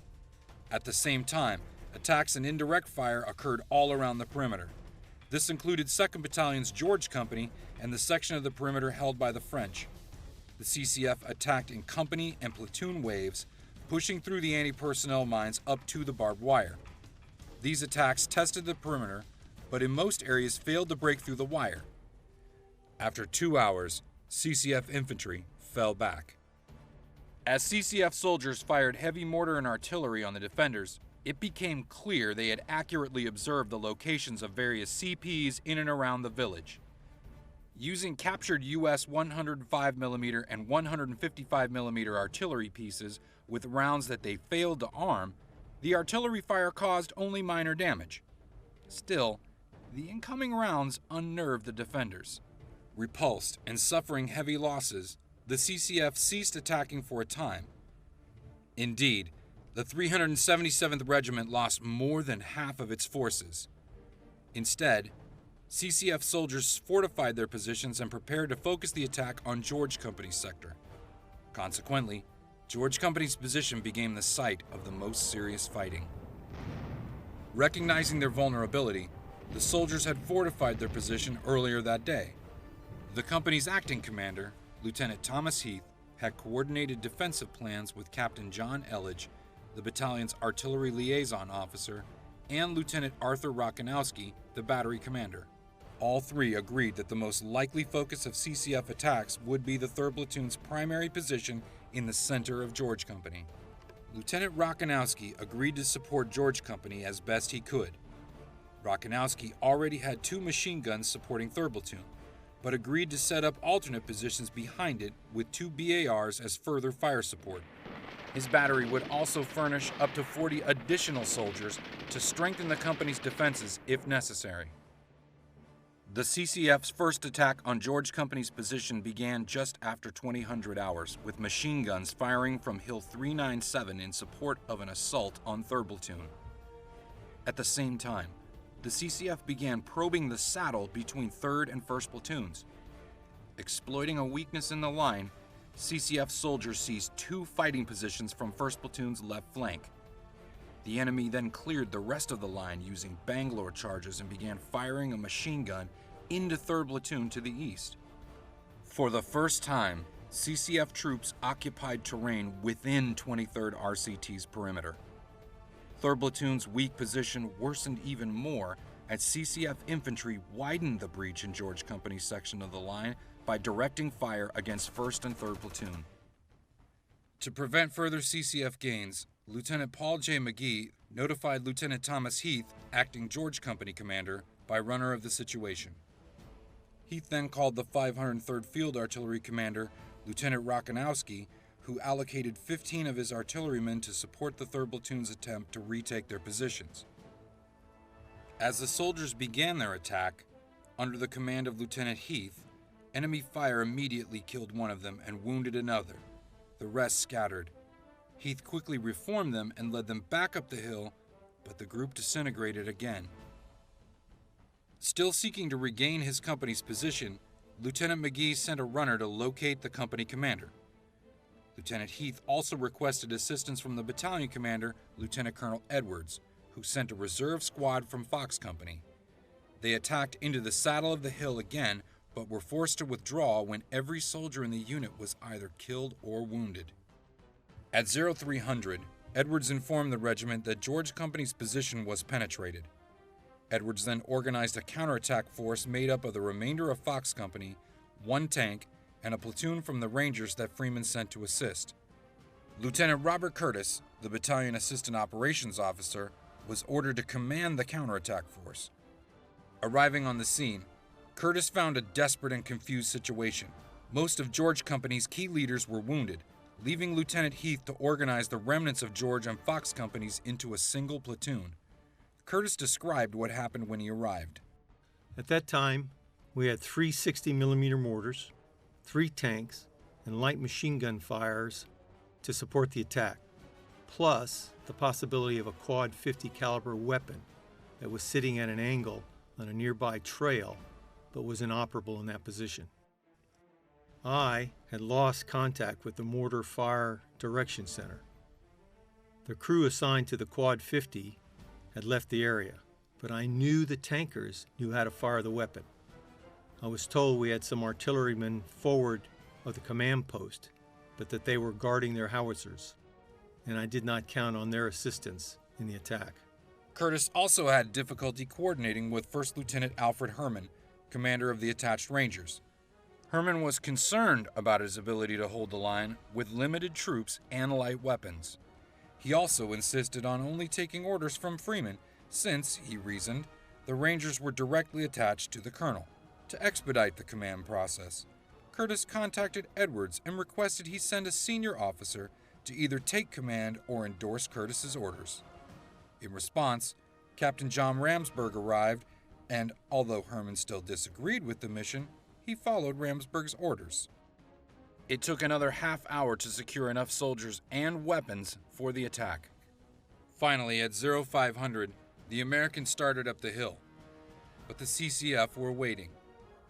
At the same time, attacks and indirect fire occurred all around the perimeter. This included 2nd Battalion's George Company and the section of the perimeter held by the French. The CCF attacked in company and platoon waves, pushing through the anti-personnel mines up to the barbed wire. These attacks tested the perimeter, but in most areas failed to break through the wire. After 2 hours, CCF infantry fell back. As CCF soldiers fired heavy mortar and artillery on the defenders, it became clear they had accurately observed the locations of various CPs in and around the village. Using captured US 105mm and 155mm artillery pieces with rounds that they failed to arm, the artillery fire caused only minor damage. Still, the incoming rounds unnerved the defenders. Repulsed and suffering heavy losses, the CCF ceased attacking for a time. Indeed, the 377th Regiment lost more than half of its forces. Instead, CCF soldiers fortified their positions and prepared to focus the attack on George Company's sector. Consequently, George Company's position became the site of the most serious fighting. Recognizing their vulnerability, the soldiers had fortified their position earlier that day. The company's acting commander, Lieutenant Thomas Heath, had coordinated defensive plans with Captain John Elledge, the battalion's artillery liaison officer, and Lieutenant Arthur Rockanowski, the battery commander. All three agreed that the most likely focus of CCF attacks would be the 3rd Platoon's primary position in the center of George Company. Lieutenant Rockanowski agreed to support George Company as best he could. Rockanowski already had 2 machine guns supporting 3rd Platoon, but agreed to set up alternate positions behind it with 2 BARs as further fire support. His battery would also furnish up to 40 additional soldiers to strengthen the company's defenses if necessary. The CCF's first attack on George Company's position began just after 2000 hours, with machine guns firing from Hill 397 in support of an assault on 3rd Platoon. At the same time, the CCF began probing the saddle between 3rd and 1st Platoons. Exploiting a weakness in the line, CCF soldiers seized 2 fighting positions from 1st Platoon's left flank. The enemy then cleared the rest of the line using Bangalore charges and began firing a machine gun into 3rd Platoon to the east. For the first time, CCF troops occupied terrain within 23rd RCT's perimeter. 3rd Platoon's weak position worsened even more as CCF infantry widened the breach in George Company's section of the line by directing fire against 1st and 3rd Platoon. To prevent further CCF gains, Lieutenant Paul J. McGee notified Lieutenant Thomas Heath, acting George Company commander, by runner of the situation. Heath then called the 503rd Field Artillery commander, Lieutenant Rockanowski, who allocated 15 of his artillerymen to support the 3rd Platoon's attempt to retake their positions. As the soldiers began their attack, under the command of Lieutenant Heath, enemy fire immediately killed one of them and wounded another. The rest scattered. Heath quickly reformed them and led them back up the hill, but the group disintegrated again. Still seeking to regain his company's position, Lieutenant McGee sent a runner to locate the company commander. Lieutenant Heath also requested assistance from the battalion commander, Lieutenant Colonel Edwards, who sent a reserve squad from Fox Company. They attacked into the saddle of the hill again, but were forced to withdraw when every soldier in the unit was either killed or wounded. At 0300, Edwards informed the regiment that George Company's position was penetrated. Edwards then organized a counterattack force made up of the remainder of Fox Company, one tank, and a platoon from the Rangers that Freeman sent to assist. Lieutenant Robert Curtis, the battalion assistant operations officer, was ordered to command the counterattack force. Arriving on the scene, Curtis found a desperate and confused situation. Most of George Company's key leaders were wounded, leaving Lieutenant Heath to organize the remnants of George and Fox Companies into a single platoon. Curtis described what happened when he arrived. At that time, we had 3 60mm mortars, 3 tanks, and light machine gun fires to support the attack, plus the possibility of a quad 50 caliber weapon that was sitting at an angle on a nearby trail but was inoperable in that position. I had lost contact with the mortar fire direction center. The crew assigned to the quad 50 had left the area, but I knew the tankers knew how to fire the weapon. I was told we had some artillerymen forward of the command post, but that they were guarding their howitzers, and I did not count on their assistance in the attack. Curtis also had difficulty coordinating with First Lieutenant Alfred Herman, commander of the attached Rangers. Herman was concerned about his ability to hold the line with limited troops and light weapons. He also insisted on only taking orders from Freeman, since, he reasoned, the Rangers were directly attached to the colonel. To expedite the command process, Curtis contacted Edwards and requested he send a senior officer to either take command or endorse Curtis's orders. In response, Captain John Ramsburg arrived, and although Herman still disagreed with the mission, he followed Ramsburg's orders. It took another half hour to secure enough soldiers and weapons for the attack. Finally, at 0500, the Americans started up the hill, but the CCF were waiting.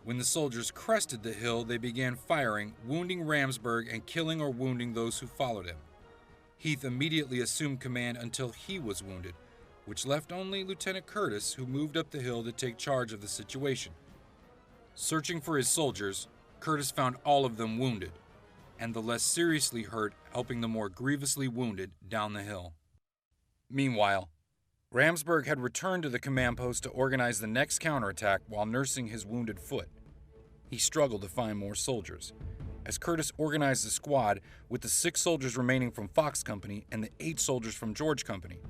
When the soldiers crested the hill, they began firing, wounding Ramsburg and killing or wounding those who followed him. Heath immediately assumed command until he was wounded, which left only Lieutenant Curtis, who moved up the hill to take charge of the situation. Searching for his soldiers, Curtis found all of them wounded, and the less seriously hurt helping the more grievously wounded down the hill. Meanwhile, Ramsburg had returned to the command post to organize the next counterattack while nursing his wounded foot. He struggled to find more soldiers, as Curtis organized a squad with the 6 soldiers remaining from Fox Company and the 8 soldiers from George Company.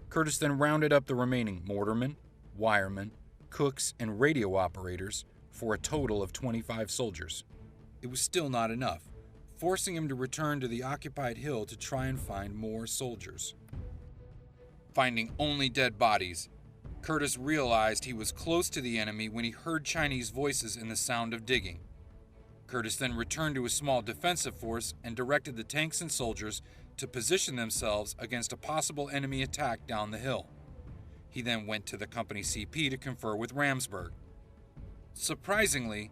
Curtis then rounded up the remaining mortarmen, wiremen, cooks, and radio operators for a total of 25 soldiers. It was still not enough, forcing him to return to the occupied hill to try and find more soldiers. Finding only dead bodies, Curtis realized he was close to the enemy when he heard Chinese voices and the sound of digging. Curtis then returned to a small defensive force and directed the tanks and soldiers to position themselves against a possible enemy attack down the hill. He then went to the company CP to confer with Ramsburg. Surprisingly,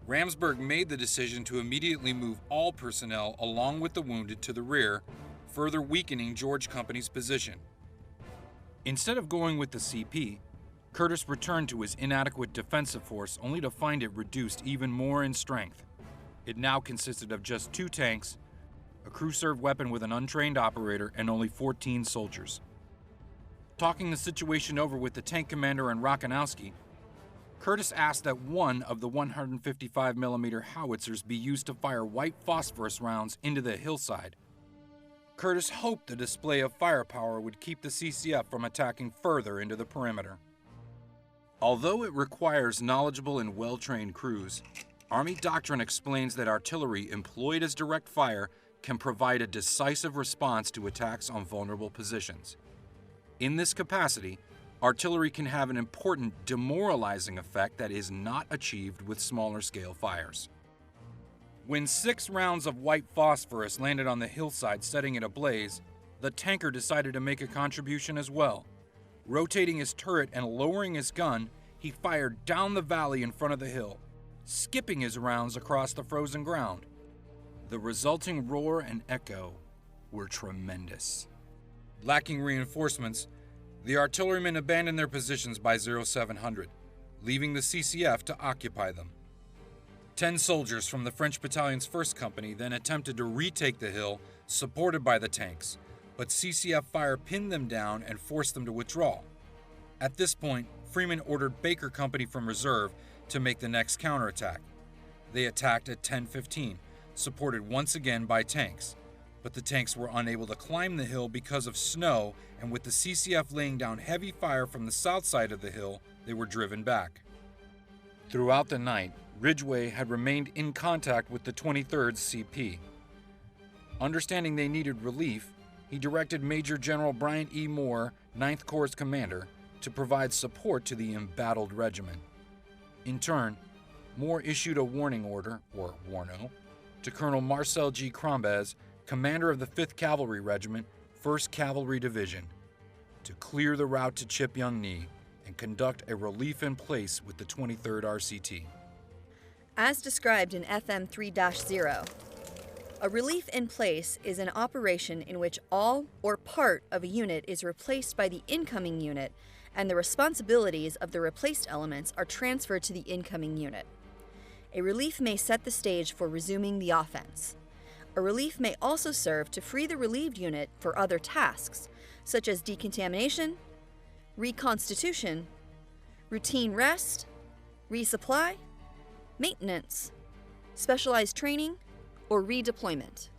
Ramsburg made the decision to immediately move all personnel along with the wounded to the rear, further weakening George Company's position. Instead of going with the CP, Curtis returned to his inadequate defensive force only to find it reduced even more in strength. It now consisted of just 2 tanks, a crew-served weapon with an untrained operator, and only 14 soldiers. Talking the situation over with the tank commander and Rockanowski, Curtis asked that one of the 155mm howitzers be used to fire white phosphorus rounds into the hillside. Curtis hoped the display of firepower would keep the CCF from attacking further into the perimeter. Although it requires knowledgeable and well-trained crews, Army doctrine explains that artillery employed as direct fire can provide a decisive response to attacks on vulnerable positions. In this capacity, artillery can have an important demoralizing effect that is not achieved with smaller-scale fires. When 6 rounds of white phosphorus landed on the hillside, setting it ablaze, the tanker decided to make a contribution as well. Rotating his turret and lowering his gun, he fired down the valley in front of the hill, skipping his rounds across the frozen ground. The resulting roar and echo were tremendous. Lacking reinforcements, the artillerymen abandoned their positions by 0700, leaving the CCF to occupy them. 10 soldiers from the French battalion's 1st Company then attempted to retake the hill, supported by the tanks, but CCF fire pinned them down and forced them to withdraw. At this point, Freeman ordered Baker Company from reserve to make the next counterattack. They attacked at 10:15, supported once again by tanks, but the tanks were unable to climb the hill because of snow, and with the CCF laying down heavy fire from the south side of the hill, they were driven back. Throughout the night, Ridgway had remained in contact with the 23rd CP. Understanding they needed relief, he directed Major General Bryant E. Moore, 9th Corps' commander, to provide support to the embattled regiment. In turn, Moore issued a warning order, or warno, to Colonel Marcel G. Crombez, commander of the 5th Cavalry Regiment, 1st Cavalry Division, to clear the route to Chipyong-ni and conduct a relief in place with the 23rd RCT. As described in FM 3-0, a relief in place is an operation in which all or part of a unit is replaced by the incoming unit, and the responsibilities of the replaced elements are transferred to the incoming unit. A relief may set the stage for resuming the offense. A relief may also serve to free the relieved unit for other tasks, such as decontamination, reconstitution, routine rest, resupply, maintenance, specialized training, or redeployment.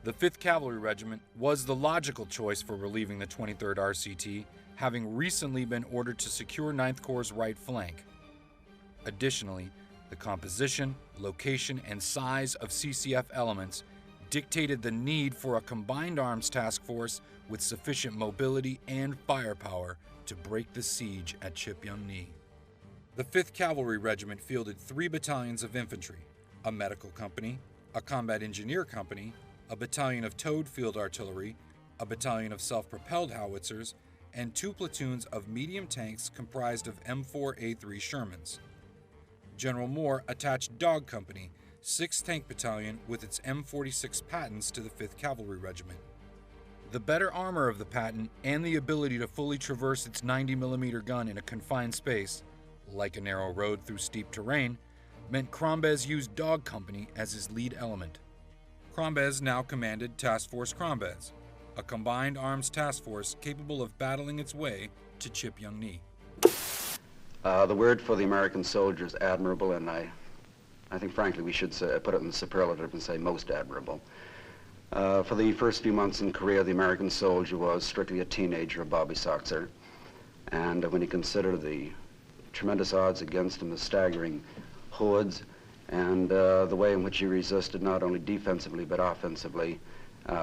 The 5th Cavalry Regiment was the logical choice for relieving the 23rd RCT, having recently been ordered to secure 9th Corps' right flank. Additionally, the composition, location, and size of CCF elements dictated the need for a combined arms task force with sufficient mobility and firepower to break the siege at Chipyong-ni. The 5th Cavalry Regiment fielded 3 battalions of infantry, a medical company, a combat engineer company, a battalion of towed field artillery, a battalion of self-propelled howitzers, and 2 platoons of medium tanks comprised of M4A3 Shermans. General Moore attached Dog Company, 6th Tank Battalion with its M46 Pattons to the 5th Cavalry Regiment. The better armor of the Patton and the ability to fully traverse its 90mm gun in a confined space, like a narrow road through steep terrain, meant Crombez used Dog Company as his lead element. Crombez now commanded Task Force Crombez, a combined arms task force capable of battling its way to Chipyong-ni. The word for the American soldier is admirable, and I think, frankly, we should put it in the superlative and say most admirable. For the first few months in Korea, the American soldier was strictly a teenager, a Bobby Soxer. And when you consider the tremendous odds against him, the staggering hoods, and the way in which he resisted not only defensively but offensively,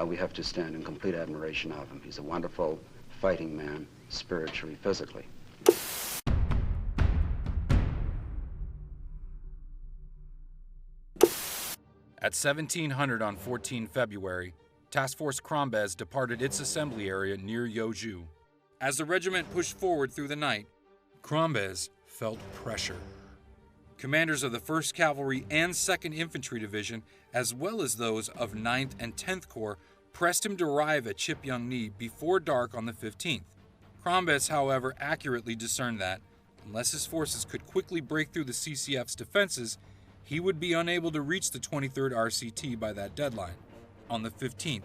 we have to stand in complete admiration of him. He's a wonderful fighting man, spiritually, physically. At 1700 on 14 February, Task Force Crombez departed its assembly area near Yeoju. As the regiment pushed forward through the night, Crombez felt pressure. Commanders of the 1st Cavalry and 2nd Infantry Division, as well as those of 9th and 10th Corps, pressed him to arrive at Chipyong-ni before dark on the 15th. Crombez, however, accurately discerned that, unless his forces could quickly break through the CCF's defenses, he would be unable to reach the 23rd RCT by that deadline. On the 15th,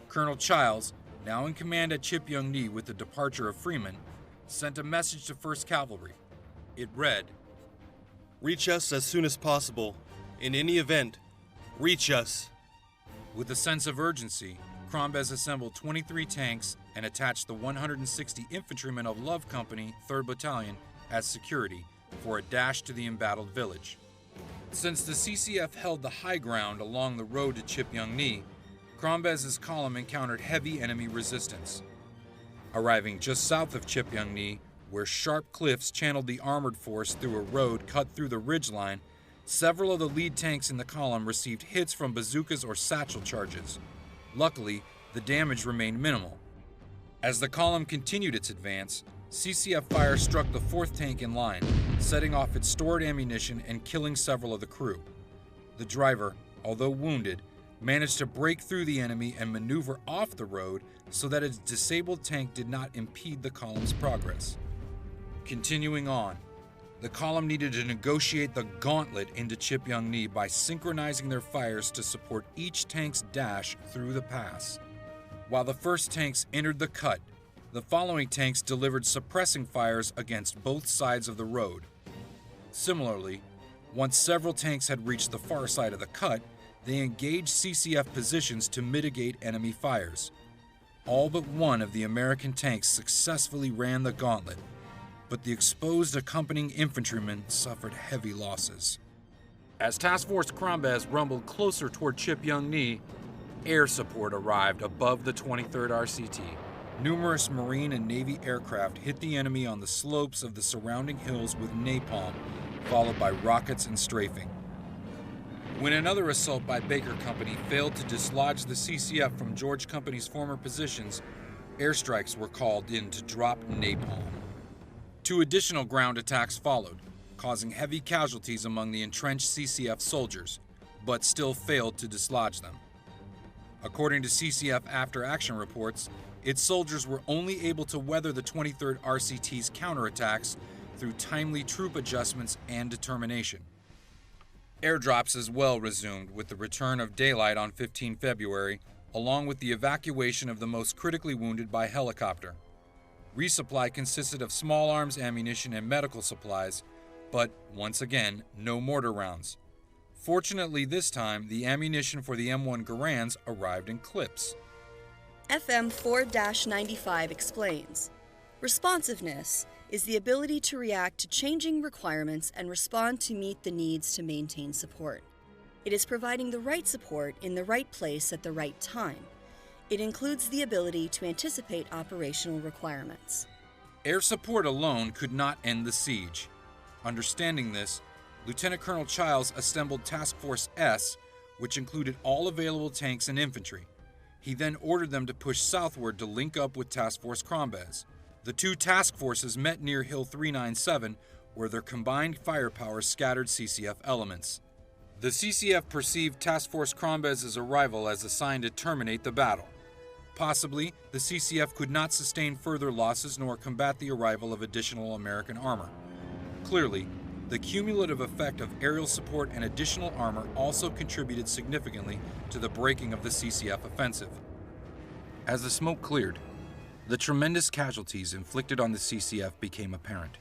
Colonel Childs, now in command at Chipyong-ni with the departure of Freeman, sent a message to 1st Cavalry. It read, "Reach us as soon as possible. In any event, reach us." With a sense of urgency, Crombez assembled 23 tanks and attached the 160 infantrymen of Love Company, 3rd Battalion, as security for a dash to the embattled village. Since the CCF held the high ground along the road to Chipyong-ni, Crombez's column encountered heavy enemy resistance. Arriving just south of Chipyong-ni, where sharp cliffs channeled the armored force through a road cut through the ridgeline, several of the lead tanks in the column received hits from bazookas or satchel charges. Luckily, the damage remained minimal. As the column continued its advance, CCF fire struck the 4th tank in line, setting off its stored ammunition and killing several of the crew. The driver, although wounded, managed to break through the enemy and maneuver off the road so that its disabled tank did not impede the column's progress. Continuing on, the column needed to negotiate the gauntlet into Chipyong-ni by synchronizing their fires to support each tank's dash through the pass. While the first tanks entered the cut, the following tanks delivered suppressing fires against both sides of the road. Similarly, once several tanks had reached the far side of the cut, they engaged CCF positions to mitigate enemy fires. All but one of the American tanks successfully ran the gauntlet, but the exposed accompanying infantrymen suffered heavy losses. As Task Force Crombez rumbled closer toward Chipyong-ni, air support arrived above the 23rd RCT. Numerous Marine and Navy aircraft hit the enemy on the slopes of the surrounding hills with napalm, followed by rockets and strafing. When another assault by Baker Company failed to dislodge the CCF from George Company's former positions, airstrikes were called in to drop napalm. 2 additional ground attacks followed, causing heavy casualties among the entrenched CCF soldiers, but still failed to dislodge them. According to CCF after-action reports, its soldiers were only able to weather the 23rd RCT's counterattacks through timely troop adjustments and determination. Airdrops as well resumed with the return of daylight on 15 February, along with the evacuation of the most critically wounded by helicopter. Resupply consisted of small arms ammunition and medical supplies, but once again, no mortar rounds. Fortunately this time, the ammunition for the M1 Garands arrived in clips. FM 4-95 explains, responsiveness is the ability to react to changing requirements and respond to meet the needs to maintain support. It is providing the right support in the right place at the right time. It includes the ability to anticipate operational requirements. Air support alone could not end the siege. Understanding this, Lieutenant Colonel Childs assembled Task Force S, which included all available tanks and infantry. He then ordered them to push southward to link up with Task Force Crombez. The 2 task forces met near Hill 397, where their combined firepower scattered CCF elements. The CCF perceived Task Force Crombez's arrival as a sign to terminate the battle. Possibly, the CCF could not sustain further losses nor combat the arrival of additional American armor. Clearly, the cumulative effect of aerial support and additional armor also contributed significantly to the breaking of the CCF offensive. As the smoke cleared, the tremendous casualties inflicted on the CCF became apparent.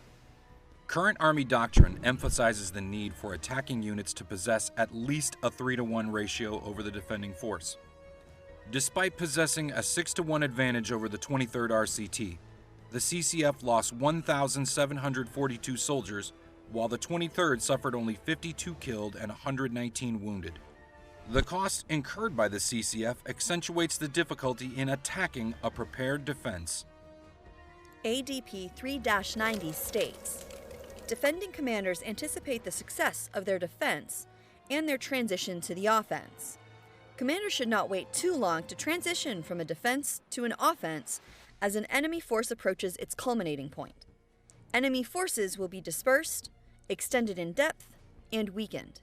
Current Army doctrine emphasizes the need for attacking units to possess at least a 3-to-1 ratio over the defending force. Despite possessing a 6-to-1 advantage over the 23rd RCT, the CCF lost 1,742 soldiers, while the 23rd suffered only 52 killed and 119 wounded. The cost incurred by the CCF accentuates the difficulty in attacking a prepared defense. ADP 3-90 states, defending commanders anticipate the success of their defense and their transition to the offense. Commanders should not wait too long to transition from a defense to an offense as an enemy force approaches its culminating point. Enemy forces will be dispersed, extended in depth, and weakened.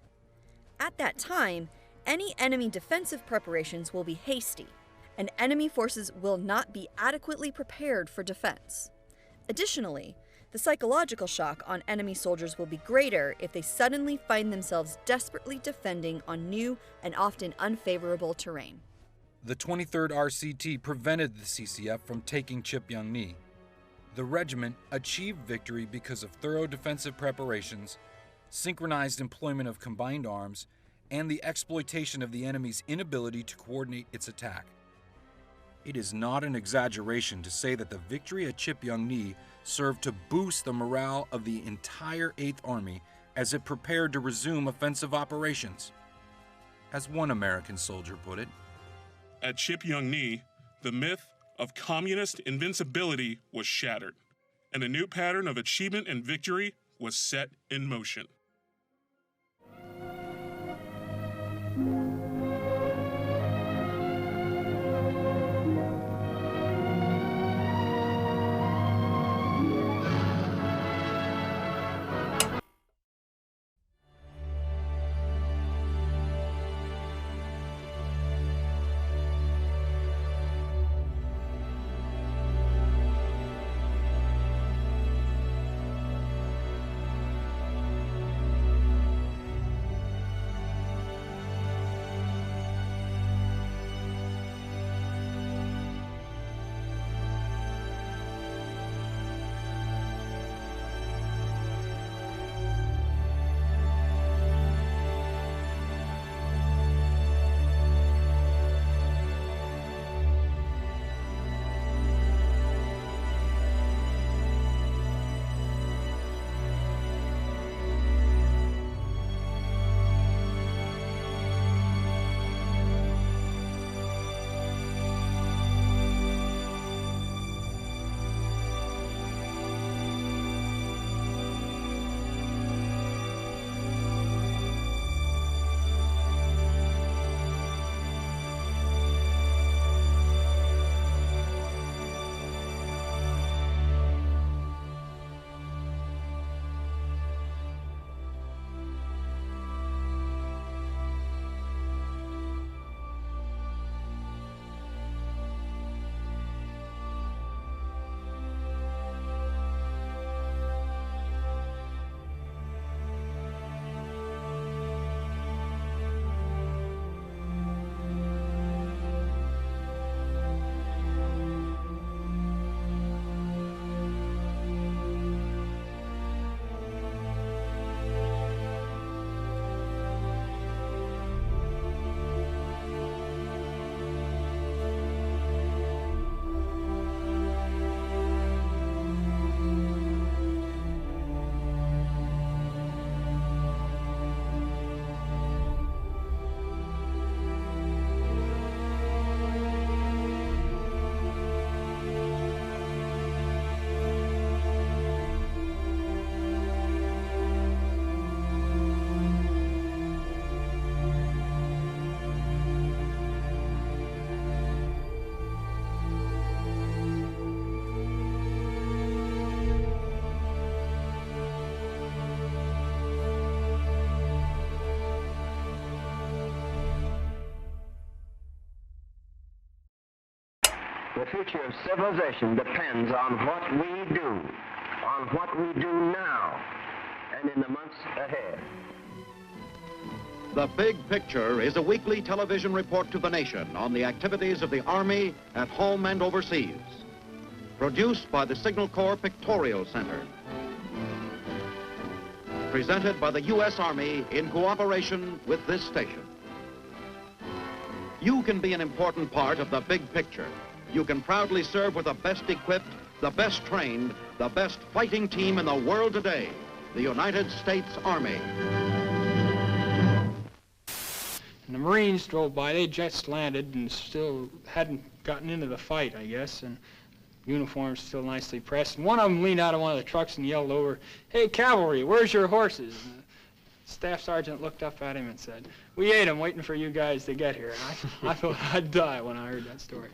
At that time, any enemy defensive preparations will be hasty, and enemy forces will not be adequately prepared for defense. Additionally, the psychological shock on enemy soldiers will be greater if they suddenly find themselves desperately defending on new and often unfavorable terrain. The 23rd RCT prevented the CCF from taking Chipyong-ni. The regiment achieved victory because of thorough defensive preparations, synchronized employment of combined arms, and the exploitation of the enemy's inability to coordinate its attack. It is not an exaggeration to say that the victory at Chipyong-ni served to boost the morale of the entire 8th Army as it prepared to resume offensive operations. As one American soldier put it, at Chipyong-ni, the myth of communist invincibility was shattered, and a new pattern of achievement and victory was set in motion. The future of civilization depends on what we do now, and in the months ahead. The Big Picture is a weekly television report to the nation on the activities of the Army at home and overseas. Produced by the Signal Corps Pictorial Center. Presented by the U.S. Army in cooperation with this station. You can be an important part of the big picture. You can proudly serve with the best equipped, the best trained, the best fighting team in the world today, the United States Army. And the Marines drove by. They just landed and still hadn't gotten into the fight, I guess, and uniforms still nicely pressed. And one of them leaned out of one of the trucks and yelled over, "Hey, cavalry, where's your horses?" And the staff sergeant looked up at him and said, "We ate them waiting for you guys to get here." And I thought I'd die when I heard that story.